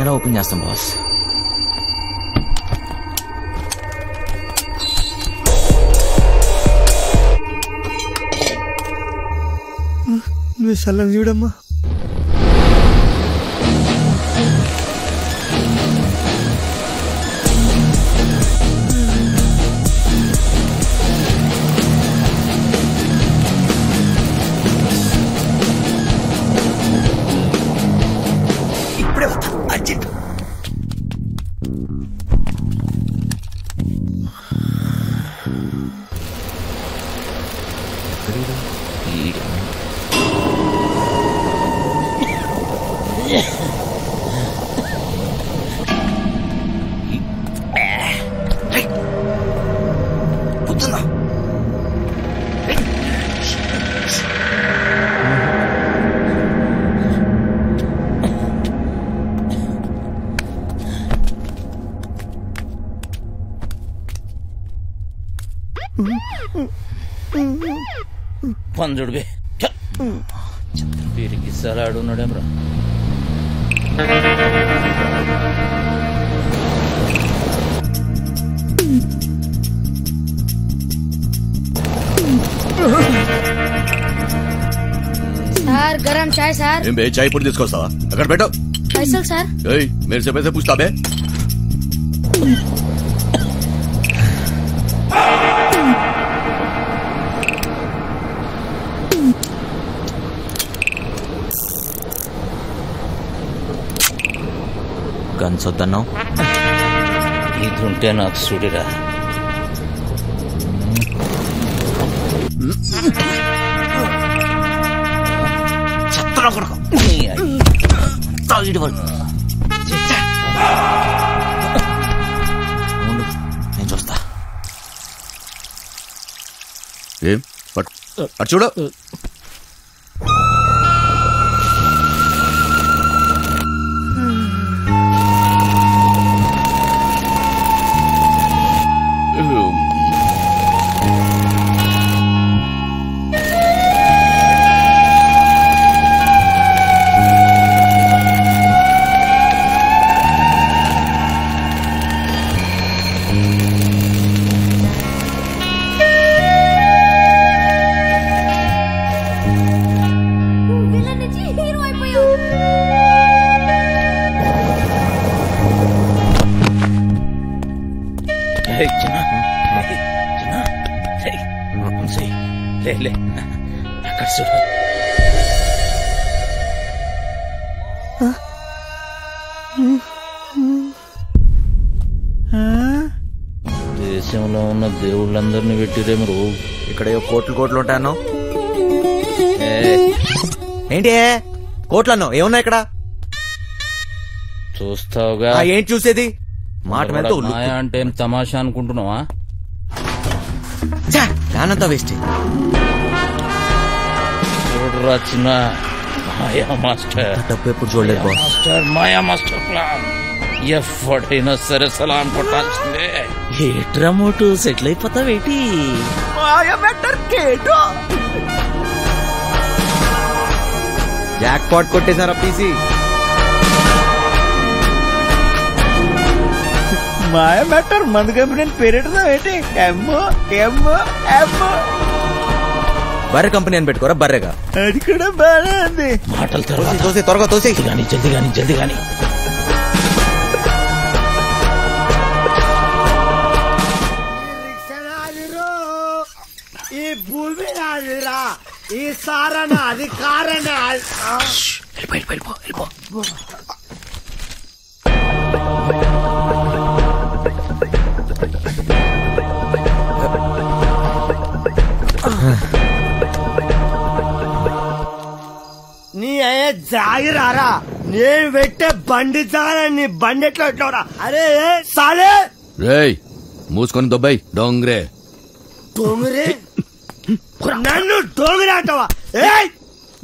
ఎలా ఓపెన్ చేస్తాం బాస్? నువ్వు సల్లం చూడమ్మా. ఇప్పుడే వస్తా అర్జెంట్. కూర్చుందా? పంజుడివే వీరికి సలాడున్నాడేమ్రా. సార్ గరం చాయ్ సార్. ఏం బే చాయ్ పొడి తీసుకొస్తావా? అక్కడ పెట్టు. పైసలు సార్. మేరే సే పైసే పూछता बे. గన్స్ వద్దన్నావు. ఇదుంటే నాకు సుడిరా. చెత్తలో కొడుకు తాగిడి వరకు నేను చూస్తా. ఏం అటు చూడు. అక్కడ చూడు. దేశంలో ఉన్న దేవుళ్ళందరినీ పెట్టిరేమరు. ఇక్కడ కోట్లు ఉంటాయన్నో. ఏంటి కోట్లు అన్నో? ఏమున్నా ఇక్కడ? చూస్తావుగా. ఏంటి చూసేది? మాట మాయా అంటే ఏం తమాషా అనుకుంటున్నావా? దానంతా వేస్ట్. చూడరా చిన్న మాయా మాస్టర్. డబ్బు ఎప్పుడు చూడలేదు బాస్. మాయా మాస్టర్ ప్లాన్ ఎప్పుడైనా సరే సలాం కొట్టాల్సిందే. ఏట్రా మోటు సెటిల్ అయిపోతావేటి? జాక్ పాట్ కొట్టేశారా పీసీ? మాయ మ్యాటర్ మందు కంపెనీ పేరెట్టుదా ఏంటి? బర్రె కంపెనీ అని పెట్టుకోరా బర్రెగా. అది కూడా బాగా ఉంది. మాటలు తోసే త్వరగా తోసే. జల్దీ గాని. ఈ భూమి నాదిరా, ఈ సారణ అధికారణ. నీ అయ్యే జాగిరారా, నేను పెట్టే బండి జాగా నీ బండి ఎట్లా పెట్టినవరా? అరే సాలే రేయ్ మూసుకొని దొబ్బాయి డోంగ్రే. డోంగ్రే నన్ను డోంగ్రే అంటావా? ఏయ్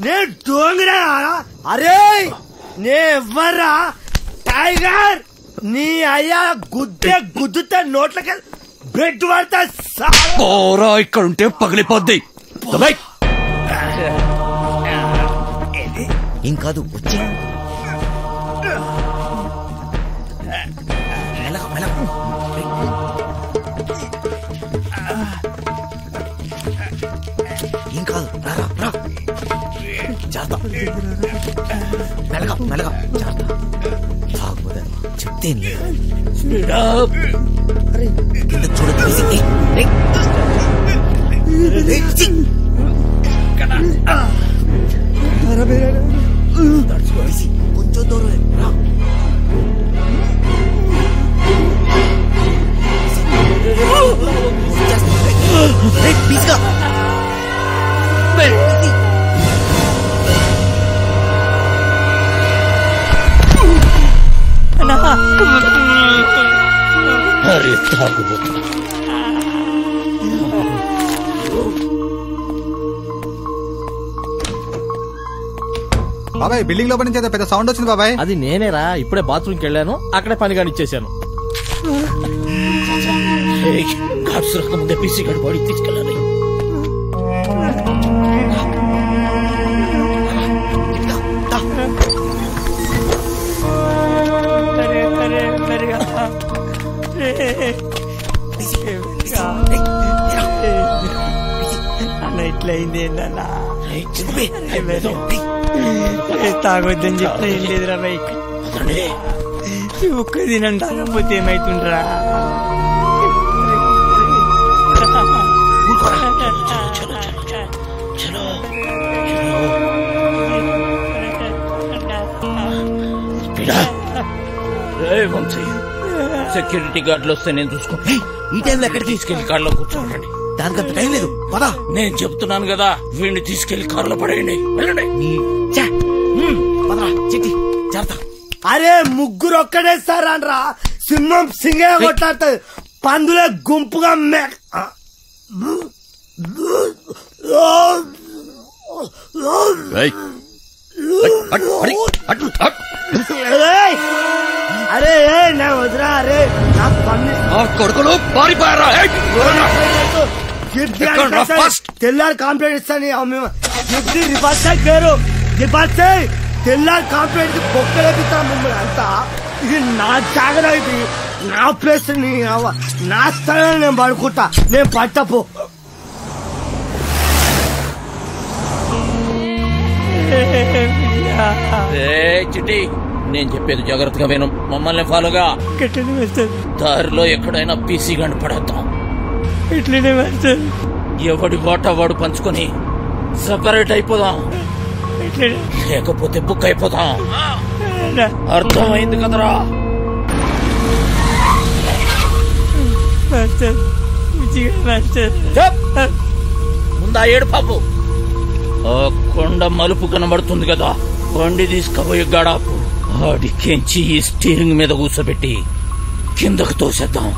నేను డోంగ్రే. అరే నే ఎవ్వరా టైగర్, నీ అయ్యా గుద్దుతే నోట్లకి బ్రెడ్ పడతా. పోరా ఇక్కడ ఉంటే పగిలిపోద్ది. దొబ్బాయి ఏం కాదు వచ్చి ఏం కాదు జాగ్రత్త మెలగా మెలగా జాగ్రత్త చెప్తే చూడదు కొంచెం దూరం ప్లీజ్గా అరే తాగుబోతు బాబాయ్ బిల్డింగ్ లోపల నుంచి పెద్ద సౌండ్ వచ్చింది బాబాయ్. అది నేనేరా, ఇప్పుడే బాత్రూమ్కి వెళ్ళాను, అక్కడే పని కానిచ్చేసాను. ముందే పీసీ గడి బాడీ తీసుకెళ్ళాలి. అన్న ఇట్లయింది ఏంటన్నా? తాగొద్దని చెప్పిన ఏం లేదురా బైక్. ఒక్క దినం తాగకపోతే ఏమైతుండ్రా? సెక్యూరిటీ గార్డులు వస్తే నేను చూసుకుంటా. ఈ టైంలో ఎక్కడికి తీసుకెళ్లి కార్లో కూర్చోండి. దానికంత టైం లేదు పదా. నేను చెప్తున్నాను కదా, వీడిని తీసుకెళ్లి కారులో పడేయండి. వెళ్ళండి. అరే ముగ్గురు ఒక్కడేస్తారా? సింహం సింగే కొట్లాడుతుంది, పందులే గుంపుగా అరే నా వదిరా. అరే నా కొడుకులు పారిపోయారా? తెల్లారి కాంప్లైంట్ ఇస్తాను. రివర్స్ పేరు రివర్స్ తెల్లారి కాంప్లైంట్ బొక్కలేపిస్తా మిమ్మల్ని అంతా. ఇది నా జాగ్రత్త, ఇది నా ప్లేస్, నా స్థలం. నేను పడుకుంటా, నేను పట్టపో. చిట్టి నేను చెప్పేది జాగ్రత్తగా విను. మమ్మల్ని ఫాలోగా. దారిలో ఎక్కడైనా పీసీ గండి పడేద్దాం. ఎవడి వాటా వాడు పంచుకొని సపరేట్ అయిపోదాం, లేకపోతే బుక్ అయిపోతాం. అర్థమైంది కదరా? ముందా ఏడు పాపు. ఆ కొండ మలుపు కనబడుతుంది కదా, బండి తీసుకుపోయి గడాపు ఆడికెంచి ఈ స్టీరింగ్ మీద కూర్చోబెట్టి కిందకు తోసేద్దాం.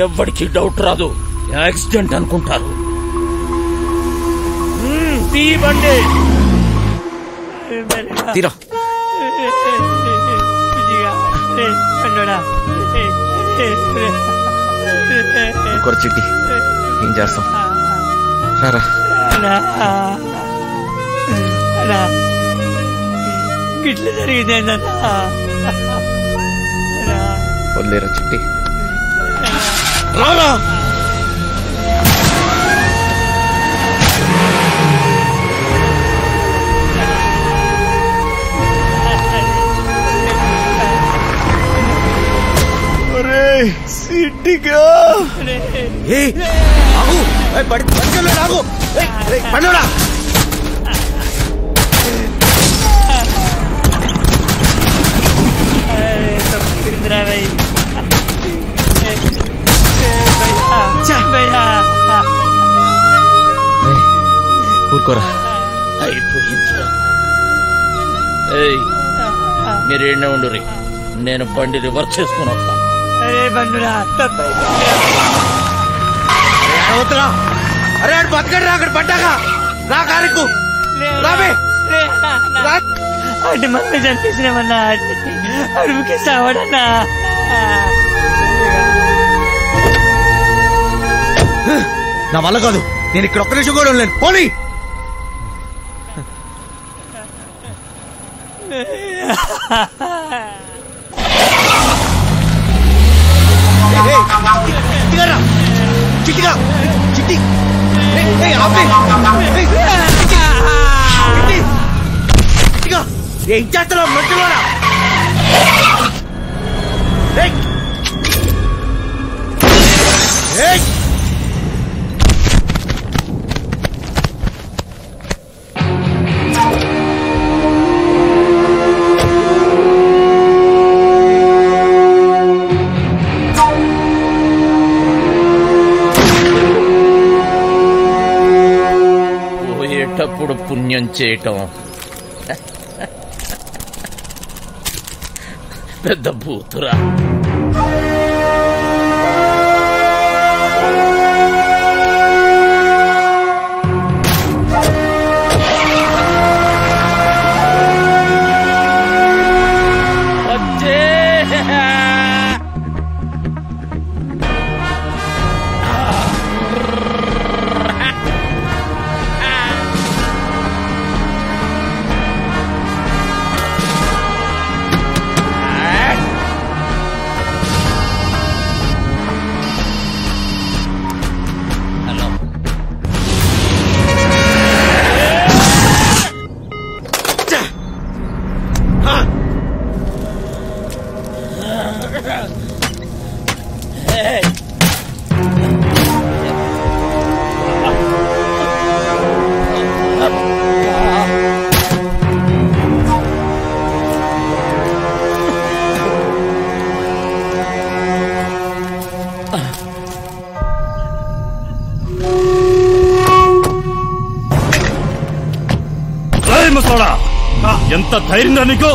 ఎవ్వడికి డౌట్ రాదు, యాక్సిడెంట్ అనుకుంటారు. బండి తీరా చిట్టి ఏం చేస్తాం? రారా గిట్ల జరిగిందేందన్నా? వదిలేరా చిట్టి. రారా సిట్టిగా పండురా ఊరుకోరా. మీరేనే ఉండు రే, నేను బండి రివర్స్ చేసుకుని వస్తా. అరే బతకడు రా, అక్కడ పడ్డాక రా కారుకు రాబే. అటు మమ్మీ చంపేసినామన్నా, అడుగుకి సావడన్నా. నా వల్ల కాదు, నేను ఇక్కడ ఒక్క నిమిషం కూడా ఉండలేను. పోనీ చిట్టిగా చిట్టి ఏం చేస్తున్నావు మధ్యలోనా? పోయేటప్పుడు పుణ్యం చేయటం పెద్ద భూతురా. ఎంత ధైర్యంగా నీకు?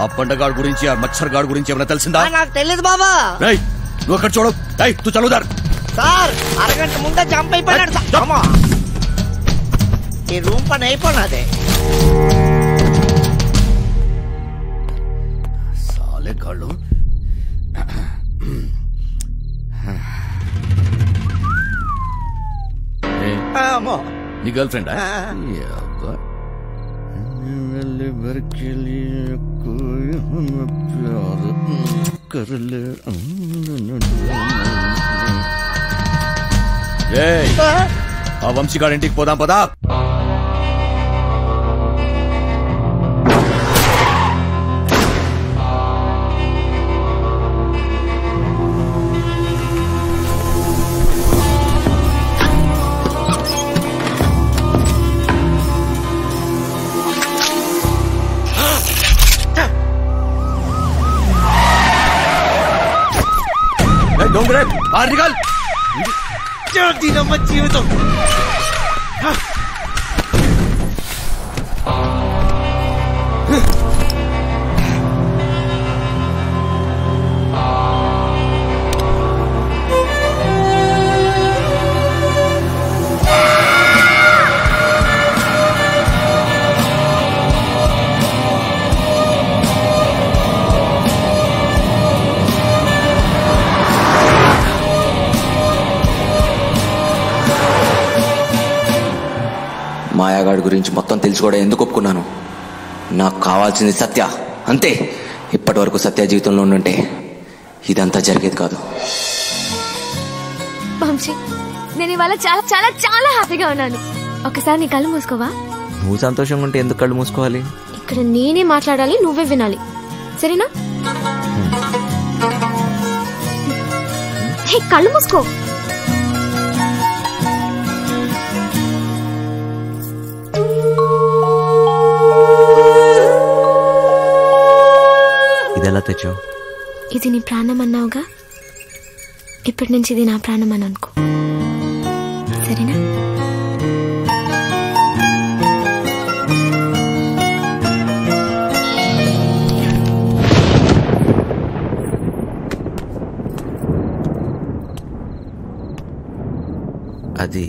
ఆ పండగాడు గురించి, ఆ మచ్చర్ గాడు గురించి ఏమైనా తెలిసిందా? నాకు తెలియదు బాబా. నువ్వు అక్కడ చూడు. తు చదువుదారు సార్, అరగంట ముందే జంప్ అయిపోయినాడు. ఈ రూమ్ పని అయిపోయినదే. సాలే గాళ్ళు. నీ గర్ల్ ఫ్రెండ్? ఆ వంశీగాడి ఇంటికి పోదాం పదా. డోంగ్రే ఆర్నికల్ దీనమ్మ జీవితం. మాయాగాడి గురించి మొత్తం తెలిసి కూడా ఎందుకు ఒప్పుకున్నాను? నాకు కావాల్సింది సత్య, అంతే. ఇప్పటి వరకు సత్య జీవితంలో ఉండుంటే ఇదంతా జరిగేది కాదు. వంశీ, నేను ఇవాళ చాలా చాలా చాలా హ్యాపీగా ఉన్నాను. ఒకసారి నీ కళ్ళు మూసుకోవా? నువ్వు సంతోషంగా ఉంటే ఎందుకు కళ్ళు మూసుకోవాలి? ఇక్కడ నేనే మాట్లాడాలి, నువ్వే వినాలి, సరేనా? హే, కళ్ళు మూసుకో. ఇదెలా తెచ్చావు? ఇది నీ ప్రాణం అన్నావుగా, ఇప్పటి నుంచి ఇది నా ప్రాణం అని అనుకో, సరేనా? అది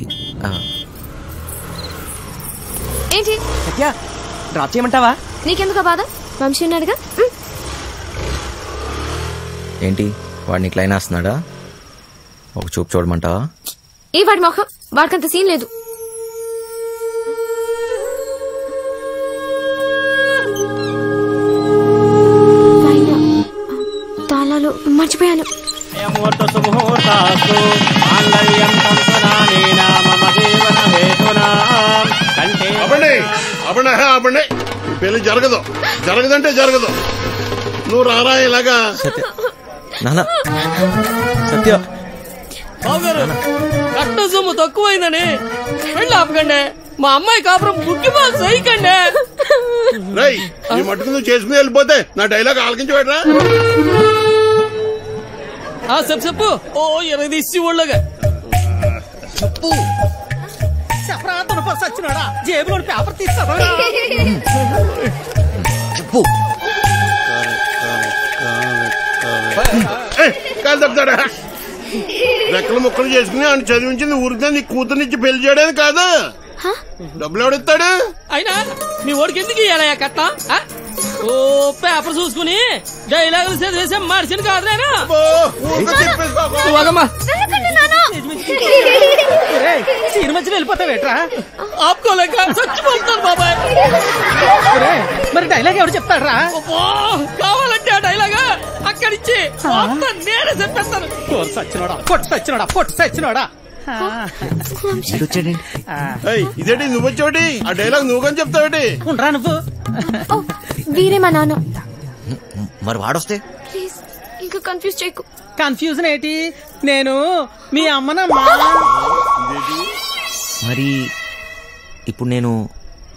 ఏంటి సత్య, డ్రాప్ చేయమంటావా? నీకెందుకు బాధ? వంశీ ఉన్నాడుగా. ఏంటి వాడు నీకు లైన్ వేస్తున్నాడా? ఒక చూపు చూడమంటావా? ఏ వాడి మొహం, వాడికంత సీన్ లేదు. తాళాలు మర్చిపోయాను. పెళ్లి జరగదు, జరగదంటే జరగదు. నువ్వు రారా ఇలాగా. నాన్న సత్య, కట్ట సొమ్ము తక్కువైందని పెళ్ళి ఆపకండి. మా అమ్మాయి కాపురం బుక్కి బాగా సైకండి. రై ఈ మట్టుకు నువ్వు చేసుకుని వెళ్ళిపోతే నా డైలాగ్ ఆలకించి పెట్టరా. చెప్పు. ఓ 20 ఇచ్చి ఊళ్ళగా చెప్పు. చెప్పరా తునప సచ్చినాడా, జేబులో పేపర్ తీస్తావా? చెప్పు. కాలు తప్పుతాడా? రెక్కలు ముక్కలు చేసుకుని ఆయన చదివించింది ఊరికే నీ కూతురునిచ్చి పెళ్లి చేయడానికి కాదు. డబ్బులు ఎవడిస్తాడు? అయినా మీ ఓడికి ఎందుకు ఇయ్యాలయ్యా కట్ట? ఓ పేపర్ చూసుకుని డైలాగులు చదివేసే మనిషిని కాదురేనా? సీన్ మధ్యలో వెళ్ళిపోతావేట్రా? ఆపుకోలేక చచ్చిపోతాను బాబాయ్. మరి డైలాగ్ ఎవరు చెప్తాడ్రా? కావాలంటే ఆ డైలాగా అక్కడిచ్చి నేనే చెప్పేస్తాను. పొట్టు సచ్చినోడా. ఇదేంటి నువ్వు వచ్చావుటి? ఆ డైలాగ్ నువ్వు కానీ చెప్తావుటి? ఉండరా నువ్వు? వీరే మా నాన్న. మరి వాడొస్తే ప్లీజ్ ఇంకా కన్ఫ్యూజ్ చేయకు. కన్ఫ్యూజన్ ఏంటి? నేను మీ అమ్మనమ్మా. మరి ఇప్పుడు నేను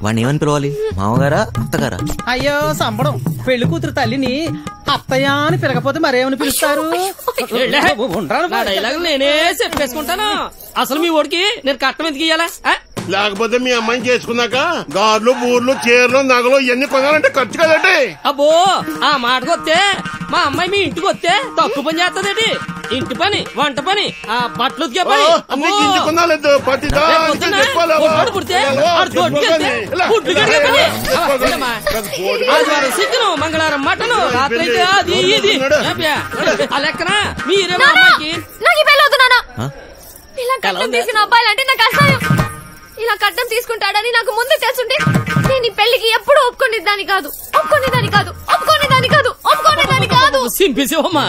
వాడిని ఏమని పిలవాలి? మామగారా అత్తగారా? అయ్యో సంబడం, పెళ్లి కూతురు తల్లిని అత్తయ్య అని పిలకపోతే మరేమని పిలుస్తారు? డైలాగ్ నేనే చెప్పేసుకుంటాను. అసలు మీ ఓడికి నేను కట్టం ఎందుకు ఇయ్యాలా? లేకపోతే మీ అమ్మాయిని చేసుకున్నాక గార్లు బూర్లు చీరలు నగలు ఇవన్నీ కొనాలంటే ఖర్చు కదండి. అబ్బో ఆ మాటకొస్తే మా అమ్మాయి మీ ఇంటికి వస్తే తక్కువ పని చేస్తుందేటి? ఇంటి పని, వంట పని, ఆ బట్టలు ఉతికే పని. చికెన్, మంగళవారం మటన్, రాత్రి అయితే అది ఇది. ఆ లెక్కన మీరే మా అమ్మాయికి. నాకు ఈ పెళ్ళి వద్దు నాన్న. ఇలా కట్టం తీసిన అబ్బాయిలంటే నాకు అసహ్యం. ఇలా కట్టం తీసుకుంటాడని నాకు ముందే తెలుసుంటే నేను ఈ పెళ్లికి ఎప్పుడు ఒప్పుకునేదాన్ని కాదు. సింపేసేవమ్మా.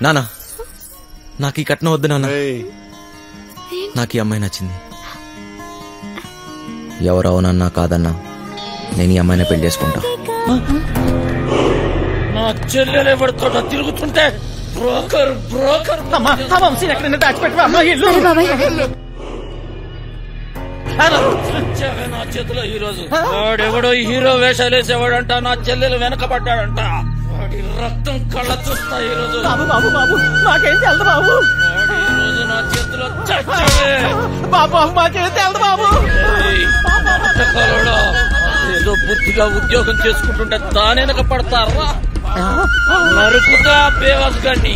నానా నాకు ఈ కట్నం వద్దు నాన్న. నాకు ఈ అమ్మాయి నచ్చింది. ఎవరవునన్నా కాదన్నా నేను ఈ అమ్మాయిని పెళ్లి చేసుకుంటా. నా చెల్లెలు ఎవరితో తిరుగుతుంటే బ్రోకర్ ఎక్కడైనా దాచిపెట్టవా? నా చేతిలో ఈ రోజు వాడెవడో హీరో వేషాలు వేసేవాడంట. నా చెల్లెలు వెనకబడ్డాడంట. వాడి రక్తం కళ్ళ చూస్తా ఈ రోజు. మాకేం తెలదు బాబు. ఈ రోజు నా చేతిలో బాబు మాకేం తెలదు బాబు. ఏదో బుద్ధిగా ఉద్యోగం చేసుకుంటుంటే దాని వెనక పడతారా? నరుకుతా బేవాస్ గాని.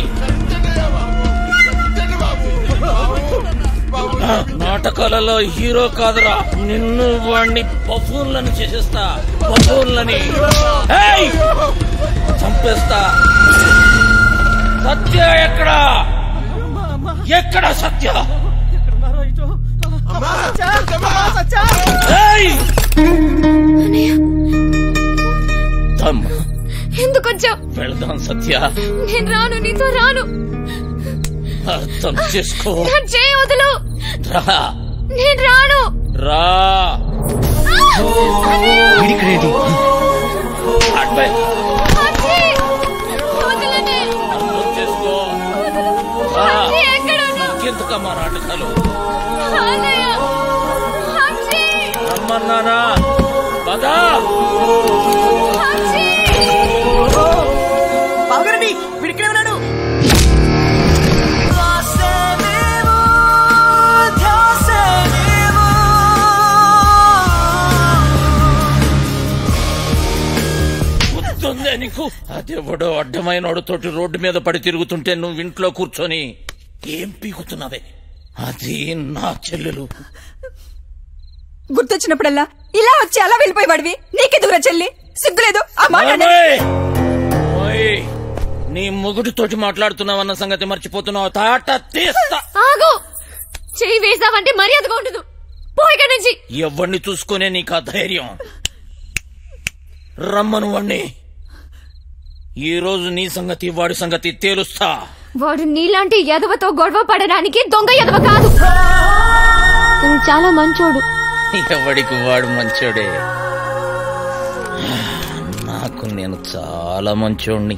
నాటకాలలో హీరో కాదురా, నిన్ను వాణ్ణి బఫూన్లను చేసేస్తా. బఫూన్లని చంపేస్తా. సత్య ఎక్కడా? ఎక్కడ సత్య? ఎందుకు వచ్చావు? వెళ్దాం సత్య. నేను రాను, నీతో రాను. అర్థం చేసుకో. చేయి వదులు. నేను రాను. రా ఎందుకమ్మా నాటకాలు రమ్మన్నానా పదా బావగారండి వీడిక్కడే ఉన్నాడు. గుర్తుందే నీకు? అదెవడో అడ్డమైనోడుతోటి రోడ్డు మీద పడి తిరుగుతుంటే నువ్వు ఇంట్లో కూర్చొని ఏం పీకుతున్నావే? అది నా చెల్లెలు. గుర్తొచ్చినప్పుడల్లా ఇలా వచ్చి అలా వెళ్ళిపోయేవాడివి. నీకెదుగురా చెల్లి? సిగ్గులేదు ఆ మాట? నీ మొగుడితోటి మాట్లాడుతున్నావన్న సంగతి మర్చిపోతున్నావు. తాట తీస్తా. ఆగు. చెయ్యి వేసావంటే మర్యాదగా ఉండదు. పో ఇక్కడి నుంచి. ఎవరిని చూసుకునే నీకు ఆ ధైర్యం? రమ్మను వాణ్ణి. ఈ రోజు నీ సంగతి వాడి సంగతి తేలుస్తా. వాడు నీలాంటి ఎదవతో గొడవ పడడానికి దొంగ ఎదవ కాదు. చాలా మంచోడు. ఎవడికి వాడు మంచోడే. నాకు నేను చాలా మంచోడిని.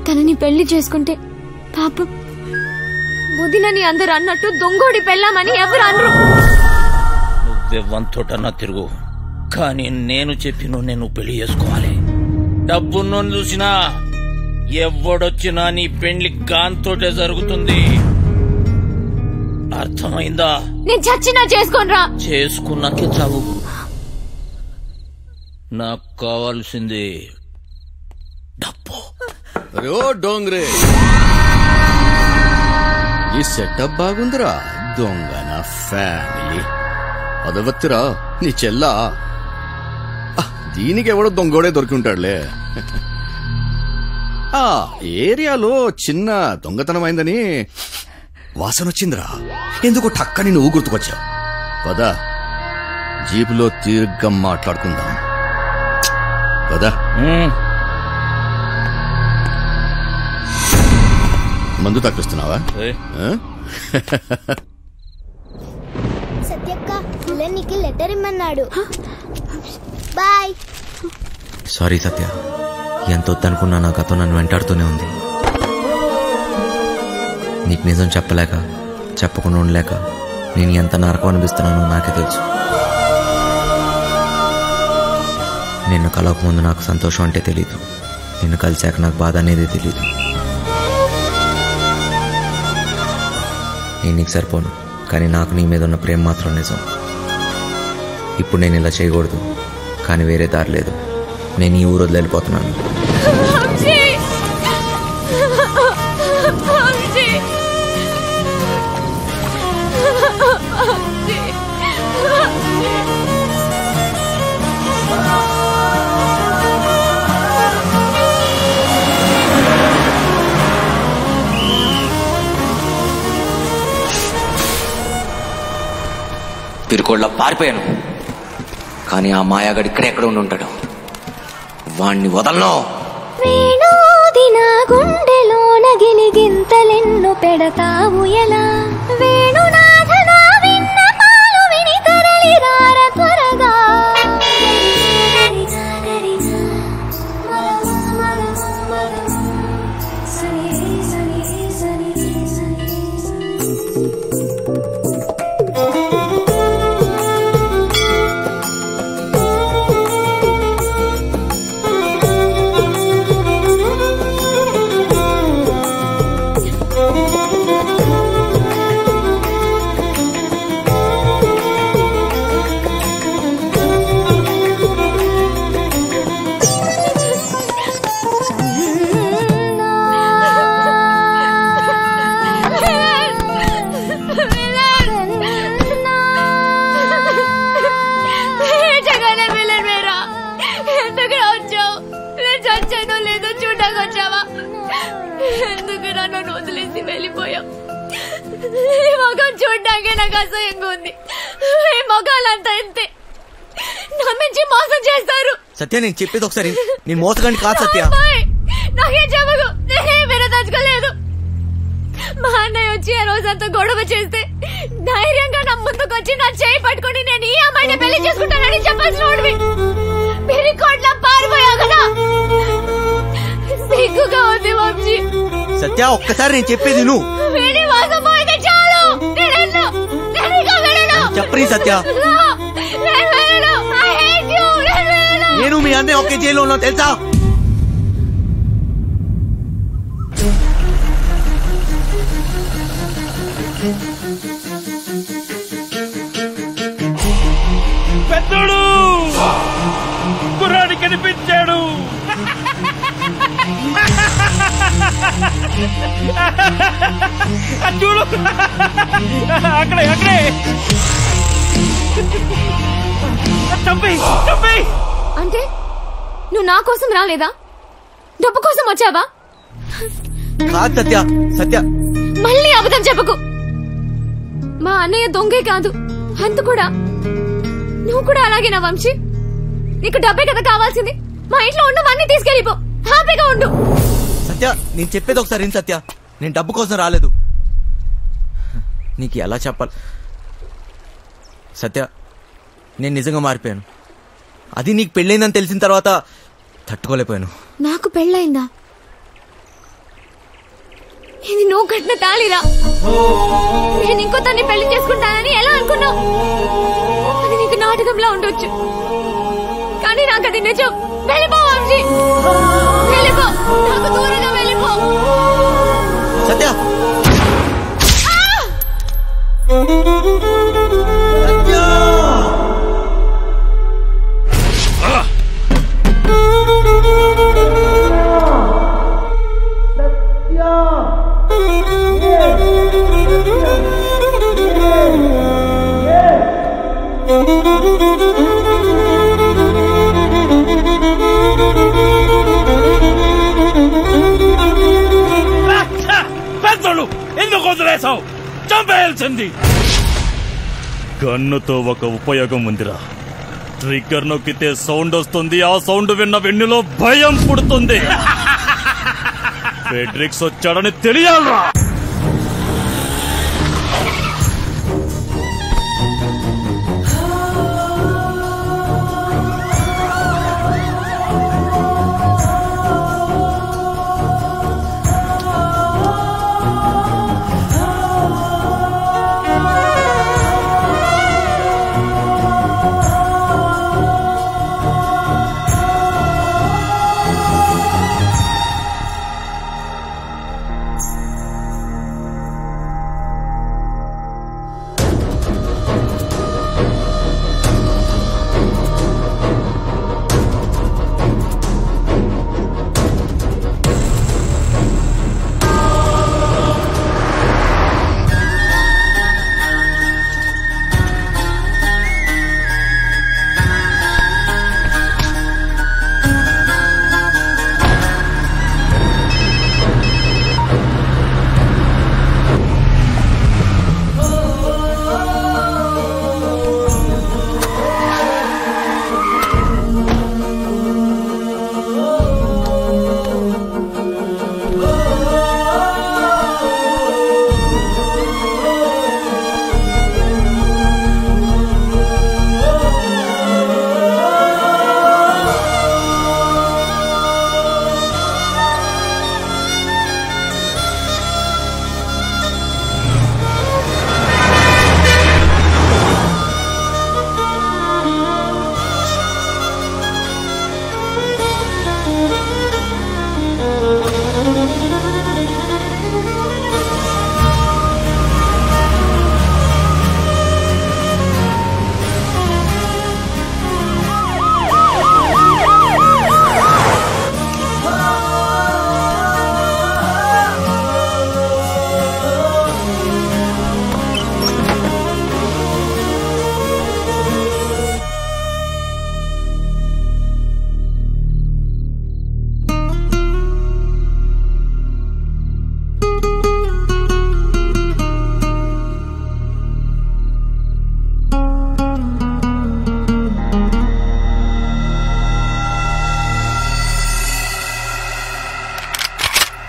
తనని పెళ్లి చేసుకుంటే పాపం వదినని అందరు అన్నట్టు దొంగోడి పెళ్ళామని ఎవరు అనరు. నువ్వెవ్వంతోటన్నా తిరుగు, కానీ నేను చెప్పిన నేను పెళ్లి చేసుకోవాలి. డబ్బున్నో చూసినా ఎవడొచ్చినా నీ పెళ్లి గాంతోటే జరుగుతుంది. అర్థమైందా? నేను చచ్చినా చేసుకోనరా. చేసుకున్నాకే చావు. నాకు కావాల్సింది డబ్బు. రో డోంగ్రే, ఈ సెటప్ బాగుందిరా. దొంగ నా ఫ్యామిలీ అదవత్తిరా నీ చెల్లా. దీనికి ఎవడో దొంగోడే దొరికి ఉంటాడులే. ఆ ఏరియాలో చిన్న దొంగతనమైందని వాసన వచ్చిందిరా. ఎందుకు టక్కని నువ్వు గుర్తుకొచ్చావు? పదా జీపులో తీర్ఘ మాట్లాడుకుందాం పదా. మందు తప్పిస్తున్నావా? సత్యక్క నీకు లెటర్ ఇమ్మన్నాడు. బాయ్. సారీ సత్య, ఎంత వద్దనుకున్నా నా గతం నన్ను వెంటాడుతూనే ఉంది. నీకు నిజం చెప్పలేక చెప్పకుండా ఉండలేక నేను ఎంత నరకం అనిపిస్తున్నానో నాకే తెలుసు. నిన్ను కలవకముందు నాకు సంతోషం అంటే తెలీదు, నిన్ను కలిశాక నాకు బాధ అనేది తెలీదు. నేను నీకు సరిపోను, కానీ నాకు నీ మీద ఉన్న ప్రేమ మాత్రం నిజం. ఇప్పుడు నేను ఇలా చేయకూడదు, కానీ వేరే దారి లేదు. నేను ఈ ఊరు వదిలి వెళ్ళిపోతున్నాను. తిరుకోళ్ళ పారిపోయాను, కానీ ఆ మాయాగాడు ఇక్కడెక్కడ ఉండి ఉంటాడు. వాణ్ణి వదలను. వేణోది నా గుండెలోన గిలిగింతలెన్ను పెడతావు ఎలా? వేణునాథన విన్న పాలు విని తరలి రార త్వరగా. చూడ్డాకే నాకు అసహ్యంగా ఉంది. ఈ మొగాలంతా ఇంతే, నమ్మించి మోసం చేస్తారు. సత్య, నేను చెప్పేది ఒకసారి, నేను మోసగాన్ని కాదు సత్య. నాకేం చెప్పకు, నేనేం వినదలుచుకోలేదు. మా అన్నయ్య వచ్చి ఆ రోజంతా గొడవ చేస్తే ధైర్యంగా నా ముందుకు వచ్చి నా చేయి పట్టుకుని నేను ఈ అమ్మాయిని పెళ్లి చేసుకుంటానని చెప్పాల్సిన వాడివి పిరికోట్లా పారిపోయావు కదా. సిగ్గుగా ఉంది వంశీ. సత్య ఒక్కసారి నేను చెప్పేది నువ్వు వీడి మోసపోయితే చాలు. చెప్పని సత్య, నేను మీ అన్నయ్య ఒకే జైల్లో ఉన్నా తెలుసా? పెద్దోడు కుర్రాడి కనిపించాడు. చూడు అక్కడే అక్కడే అంటే నువ్వు నా కోసం రాలేదా? డబ్బు కోసం వచ్చావా? కాదు సత్య, సత్య మళ్ళీ అబద్ధం చెప్పకు. మా అన్నయ్య దొంగే కాదు అంత కూడా. నువ్వు కూడా అలాగేనా వంశీ? నీకు డబ్బే కదా కావాల్సింది. మా ఇంట్లో ఉన్నవన్నీ తీసుకెళ్ళిపో, హ్యాపీగా ఉండు. సత్య నేను చెప్పేది ఒకసారి సత్య, నేను డబ్బు కోసం రాలేదు. నీకు ఎలా చెప్పాలి సత్య, నేను నిజంగా మారిపోయాను. అది నీకు పెళ్ళైందని తెలిసిన తర్వాత తట్టుకోలేకపోయాను. నాకు పెళ్ళైందా? ఇది నువ్వు కట్టిన తాళిరా. నేను ఇంకో తన్ని పెళ్లి చేసుకుంటానని ఎలా అనుకున్నావు? అది నీకు నాటకంలా ఉండొచ్చు, కానీ నాకు అది నిజం. వెళ్ళిపో వంశీ, వెళ్ళిపో, నాకు దూరంగా వెళ్ళిపో. సత్య పెద్దోడు ఎందుకు వదిలేసావు? చంపేయాల్సింది. గన్నుతో ఒక ఉపయోగం ఉందిరా. ట్రిగ్గర్ నొక్కితే సౌండ్ వస్తుంది. ఆ సౌండ్ విన్న వెన్నులో భయం పుడుతుంది. ఫెడ్రిక్స్ వచ్చాడని తెలియాలరా.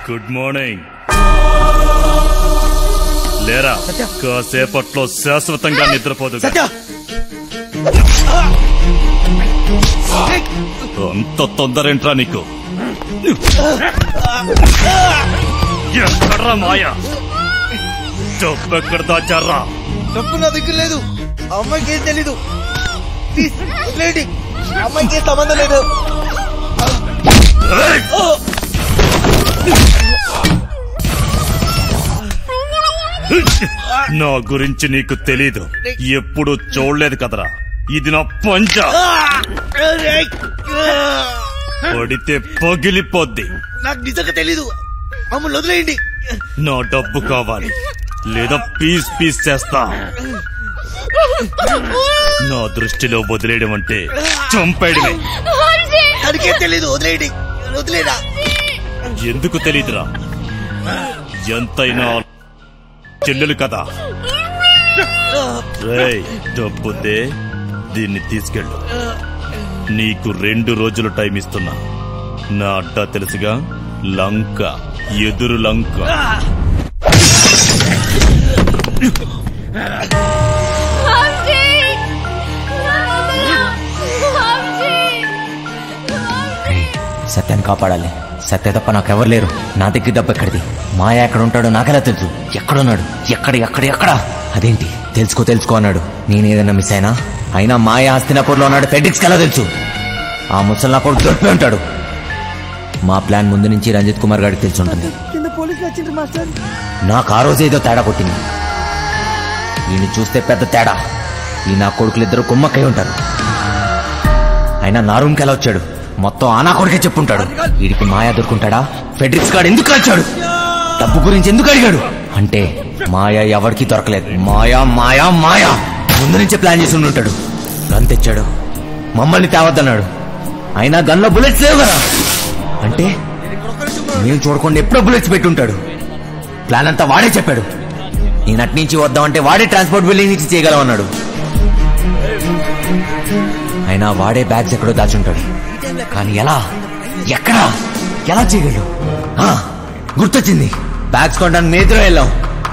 Good morning. లేరా కాసేపట్లో శాశ్వతంగా నిద్రపోదు. అంత తొందరేంట్రా నీకు? ఎక్కడ్రా మాయా? డబ్బెక్కడ దాచారా? డబ్బు నా దగ్గర లేదు. అమ్మాయికి ఏం తెలీదు. అమ్మాయికి ఏం సంబంధం లేదు. నా గురించి నీకు తెలీదు. ఎప్పుడు చూడలేదు కదరా. ఇది నా పంచ. పడితే పగిలిపోద్ది. నాకు నిజంగా తెలీదు. మమ్మల్ని వదిలేయండి. నా డబ్బు కావాలి లేదా పీస్ పీస్ చేస్తా. నా దృష్టిలో వదిలేయడం అంటే చంపేయడమే. తెలీదు. వదిలేయండి. వదిలేరా? ఎందుకు తెలీదురా? ఎంతైనా చెల్లెలు కదా. రేయ్, డబ్బుదే, దీన్ని తీసుకెళ్ళు. నీకు 2 రోజులు టైం ఇస్తున్నా. నా అడ్డా తెలుసుగా, లంక, ఎదురు లంక. సత్యాన్ని కాపాడాలి. సత్య తప్ప నాకెవరు లేరు. నా దగ్గర డబ్బు ఎక్కడిది? మాయా ఎక్కడ ఉంటాడో నాకెలా తెలుసు? ఎక్కడున్నాడు? ఎక్కడ? అదేంటి తెలుసుకో అన్నాడు. నేనేదన్నా మిస్ అయినా మాయా హస్తినాపూర్లో ఉన్నాడు. ఫెడ్రిక్స్కి ఎలా తెలుసు? ఆ ముసలి నా కొడుకు దొరికిపోయి ఉంటాడు. మా ప్లాన్ ముందు నుంచి రంజిత్ కుమార్ గారికి తెలిసి ఉంటుంది. నాకు ఆ రోజు ఏదో తేడా కొట్టింది. ఈయన చూస్తే పెద్ద తేడా. ఈ నా కొడుకులిద్దరూ కుమ్మక్కై ఉంటారు. అయినా నా రూమ్కి ఎలా వచ్చాడు? మొత్తం ఆ నా కొడుకే చెప్పుంటాడు. వీడికి మాయా దొరుకుంటాడా? ఫెడ్రిక్స్ గాడు ఎందుకు కాల్చాడు? డబ్బు గురించి ఎందుకు అడిగాడు? అంటే మాయా ఎవరికి దొరకలేదు. మాయా ముందు నుంచే ప్లాన్ చేసి ఉంటాడు. గన్ తెచ్చాడు, మమ్మల్ని తేవద్దన్నాడు. అయినా గన్లో బుల్లెట్స్ లేవు కదా. అంటే మేము చూడకుండా ఎప్పుడో బుల్లెట్స్ పెట్టుంటాడు. ప్లాన్ అంతా వాడే చెప్పాడు. నేను అట్నుంచి వద్దామంటే వాడే ట్రాన్స్పోర్ట్ బిల్డింగ్ నుంచి చేయగలమన్నాడు. అయినా వాడే బ్యాగ్స్ ఎక్కడో దాచుంటాడు. కానీ ఎలా చేయగలడు? గుర్తొచ్చింది. బ్యాగ్స్ కొనడానికి నేత్రం వెళ్ళాం.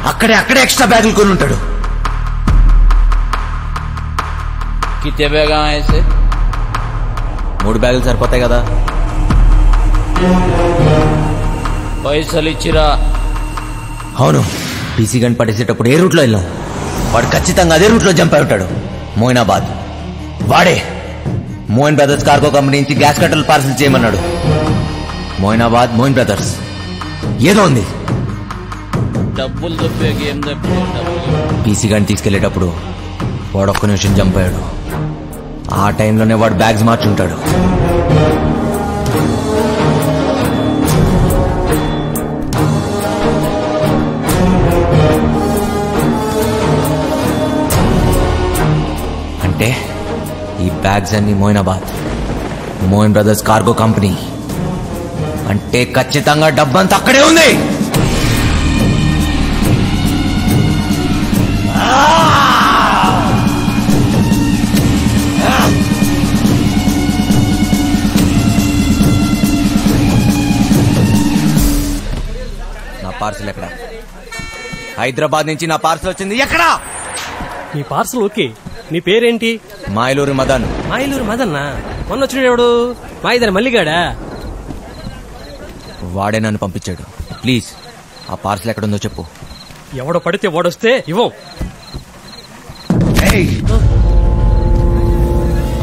అక్కడే ఎక్స్ట్రా బ్యాగులు కొని ఉంటాడు. కితే బ్యాగ్ ఐసే? 3 బ్యాగులు సరిపోతాయి కదా. పైసలు ఇచ్చిరా? అవును. పీసీ గన్ పట్టేసేటప్పుడు ఏ రూట్లో వెళ్ళాం? వాడు ఖచ్చితంగా అదే రూట్లో జంప్ అయి ఉంటాడు. మోయినాబాద్. వాడే మోయిన్ బ్రదర్స్ కార్గో కంపెనీ నుంచి గ్యాస్ కట్టలు పార్సల్ చేయమన్నాడు. మోయినాబాద్, మోయిన్ బ్రదర్స్ ఏదో ఉంది. డబ్బులు దొబ్బే గేమ్ పీసీ గన్ తీసుకెళ్లేటప్పుడు వాడు ఒక్క నిమిషం జంప్ అయ్యాడు. ఆ టైంలోనే వాడు బ్యాగ్స్ మార్చుంటాడు. అంటే ఈ బ్యాగ్స్ అన్ని Moinabad, Moin brothers cargo company. అంటే ఖచ్చితంగా డబ్బంతా అక్కడే ఉంది. నా పార్సల్ ఎక్కడ? హైదరాబాద్ నుంచి నా పార్సల్ వచ్చింది. ఎక్కడా? నీ పార్సల్ ఓకే. నీ పేరేంటి? మాయలూరు మదన్. మాయలూరు మదన్నా? మొన్న వచ్చినాడు ఎవడు? మాయిదారి మల్లిగాడా? వాడే నన్ను పంపించాడు. ప్లీజ్ ఆ పార్సల్ ఎక్కడుందో చెప్పు. ఎవడో పడితే వాడొస్తే ఇవ్వం.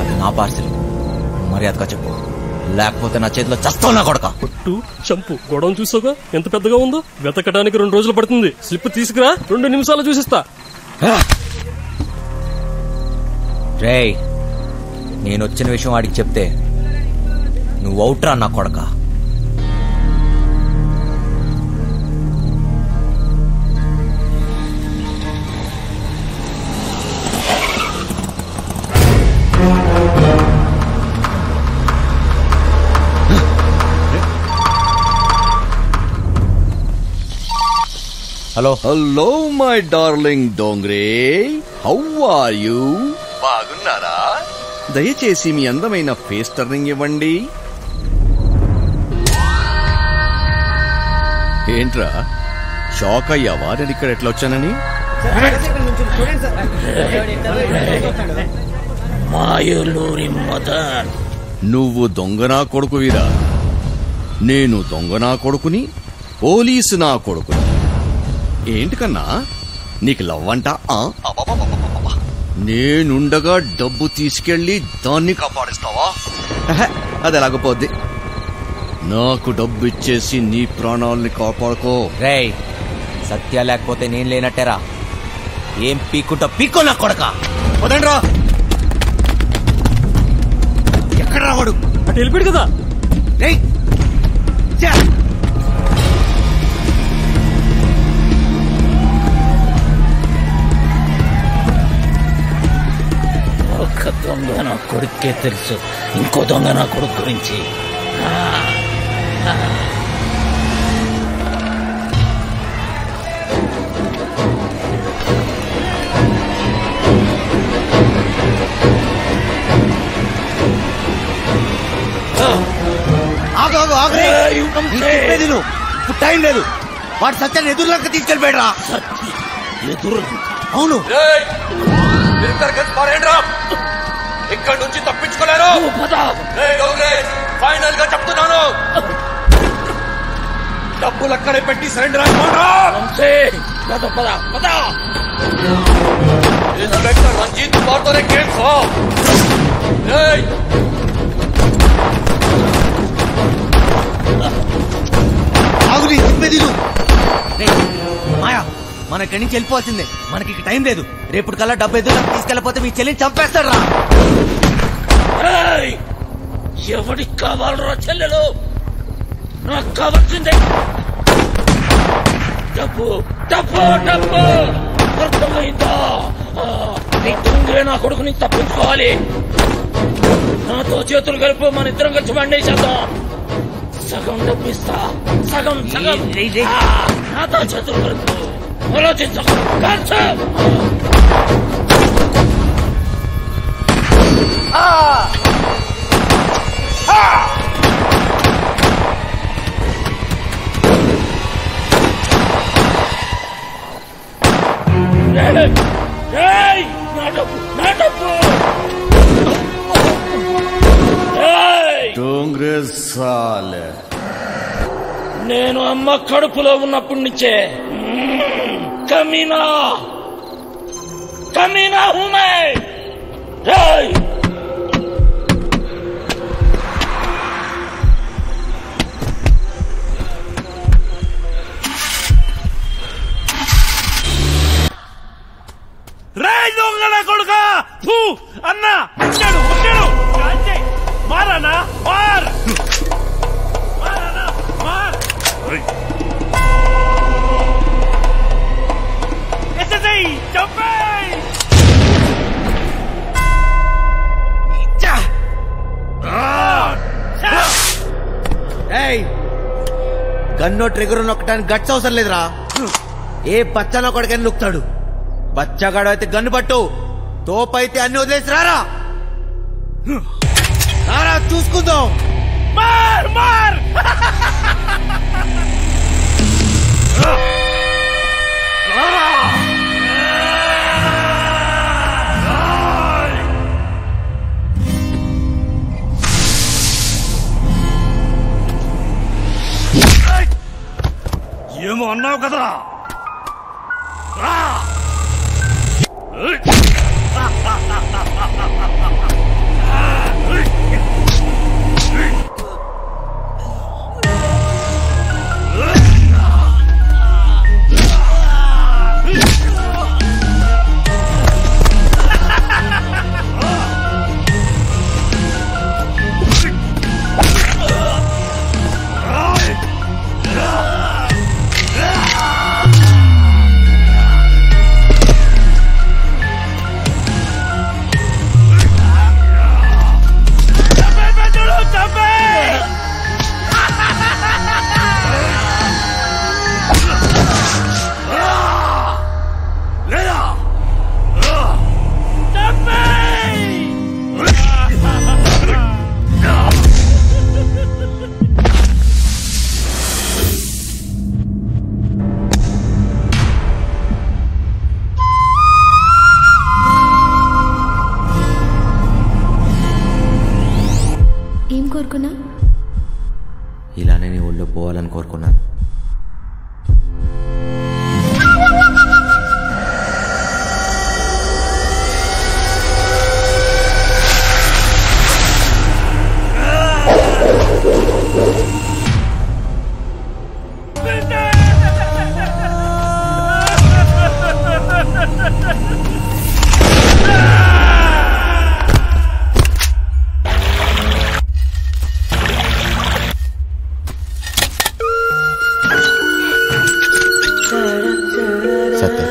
అది నా పార్సల్, మర్యాదగా చెప్పు, లేకపోతే నా చేతిలో చస్తావు నా కొడక. పొట్టు చంపు. గొడవ చూసాగా ఎంత పెద్దగా ఉందో. వెతకడానికి 2 రోజులు పడుతుంది. స్లిప్ తీసుకురా, 2 నిమిషాలు చూసిస్తా. రేయ్, నేను వచ్చిన విషయం వాడికి చెప్తే నువ్వు అవుట్రా నా కొడక. Hello my darling Dongre, how are you? బాగున్నారా? దయచేసి మీ అందమైన ఫేస్ టర్నింగ్ ఇవ్వండి. ఏంట్రా షాక్ అయ్యావా నేను ఇక్కడ ఎట్లా వచ్చానని? మాయలూరి మదన్, నువ్వు దొంగనా కొడుకువిరా. నేను దొంగనా కొడుకుని, పోలీసు నా కొడుకుని. ఏంటి కన్నా నీకు లవ్వంట? నేనుండగా డబ్బు తీసుకెళ్లి దాన్ని కాపాడిస్తావా? అది ఎలాగపోద్ది. నాకు డబ్బు ఇచ్చేసి నీ ప్రాణాలని కాపాడుకో. రేయ్, సత్య లేకపోతే నేను లేనట్టేరా. ఏం పీక్కుంటా పీక్కో నా కొడక. వదండ్రా. ఎక్కడ రావాడు? అటు వెళ్ళిపోయాడు కదా. రేయ్ ఒక దొంగ నా కొడుకే తెలుసు, ఇంకో దొంగ నా కొడుకు గురించి. ఇప్పుడు టైం లేదు. వాడు సత్యాన్ని ఎదురులంక తీసుకెళ్ళిపోయాడు రా. ఎదురు? అవును. ఇక్కడ నుంచి తప్పించుకోలేరు. ఫైనల్ గా చెప్తున్నాను, డబ్బులు అక్కడే పెట్టి సరెండర్ ఇన్స్పెక్టర్ రంజిత్ కుమార్తోనే కేసు. మాయా, మన ఇక్కడి నుంచి వెళ్ళిపోవాల్సిందే. మనకి ఇక టైం లేదు. రేపు కల్లా డబ్బు ఎదురు తీసుకెళ్ళకపోతే మీ చెల్లిని చంపేస్తాడు రా. ఎవడికి కావాలరా చెల్లెలు? నాకు కావాల్సిందే డబ్బు, డబ్బు, డబ్బు. అర్థమైందా? నీ దొంగలే నా కొడుకుని తప్పించుకోవాలి. నాతో చేతులు కలిపి మన ఇద్దరం కలిసి వండేసేద్దాం. సగం డబ్బిస్తా, సగం సగం. నాతో చేతులు కలుపు. ఆలోచించకు. నేను అమ్మ కడుపులో ఉన్నప్పటి నుంచే కమీనా కమీనా హూమే. రేయ్ దొంగల కొడుకా! అన్నా వచ్చాడు, వచ్చాడు. మారానా? మార్ ఎస్ఎస్ఐ చంపేయ్! గన్నో ట్రిగర్ నొక్కడానికి గట్స్ అవసరం లేదురా. ఏ బచ్చనో కొడుకని నొక్కుతాడు. బచ్చగాడు అయితే గన్ను పట్టు, తోపైతే అన్ని వదిలేసి రారా. రారా చూసుకుందాం. మార్ మార్ ఏమో అన్నావు కదా. ఇలానే నీ ఊళ్ళో పోవాలని కోరుకున్నాను. సత్య,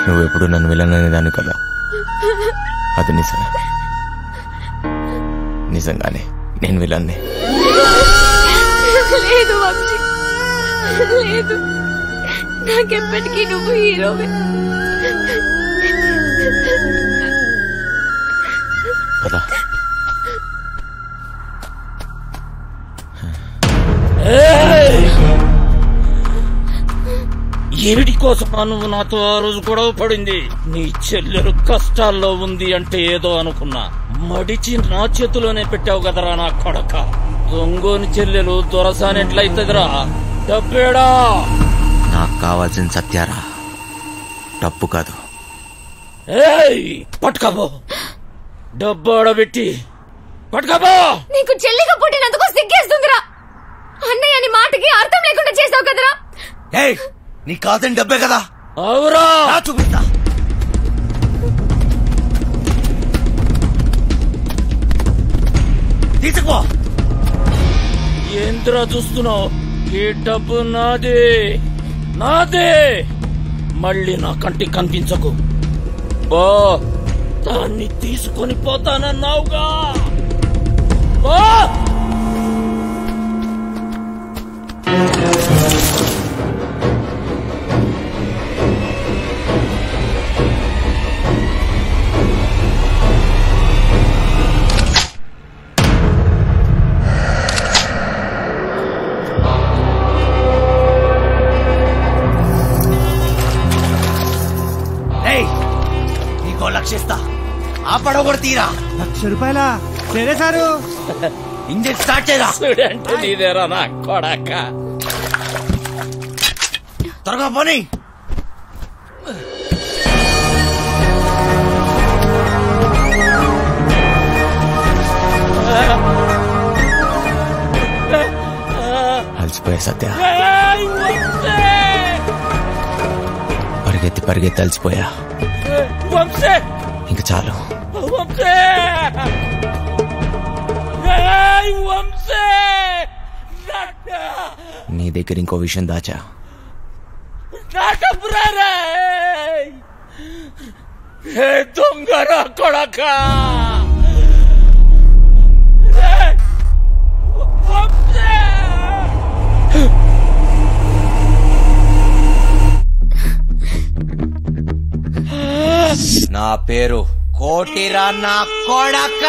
నువ్వెప్పుడు నన్ను విలననే దాన్ని కదా. అది నిజమే, నిజంగానే నేను విలన్నే. లేదు వంశీ, లేదు. నాకెప్పటికీ నువ్వు హీరోవే. పదా. ఏమిటి కోసమా నువ్వు నాతో ఆ రోజు గొడవ పడింది? నీ చెల్లెలు కష్టాల్లో ఉంది అంటే ఏదో అనుకున్నా, మడిచి నా చేతిలోనే పెట్టావు కదరా నా కొడక. దొంగోని చెల్లెలు దొరసానెట్లయితదిరా? డబ్బేడా? నాకు కావాల్సిన సత్యారా, డబ్బు కాదు. పట్టుకపో, డబ్బు ఆడబెట్టి పట్టుకపో. నీకు చెల్లిగా పుట్టినందుకు సిగ్గేస్తుందిరా. అన్నయ్య అని మాటకి అర్థం లేకుండా చేసావు కదరా. నీ కాదని డబ్బే కదా. అవురా, చూపిస్తా. తీసుకో. ఏంద్రా చూస్తున్నావు? ఈ డబ్బు నాదే, నాదే. మళ్ళీ నా కంటికి కనిపించకు. బా, దాన్ని తీసుకొని పోతానన్నావుగా. బా. నీకో లక్షిస్తా, ఆ పడవ కూడా తీరా. ₹1,00,000 సరే సారు. ఇంజిన్ స్టార్ట్ చేయరా. స్టూడెంట్ నీదేరా నా కొడక. త్వరగా పోనీ. అలసిపోయా సత్య, పరిగెత్తి పరిగెత్తి అలసిపోయా. ఇంక చాలు. నీ దగ్గర ఇంకో విషయం దాచా. దొంగరా కొడక. నా పేరు కోటిరా నా కొడక.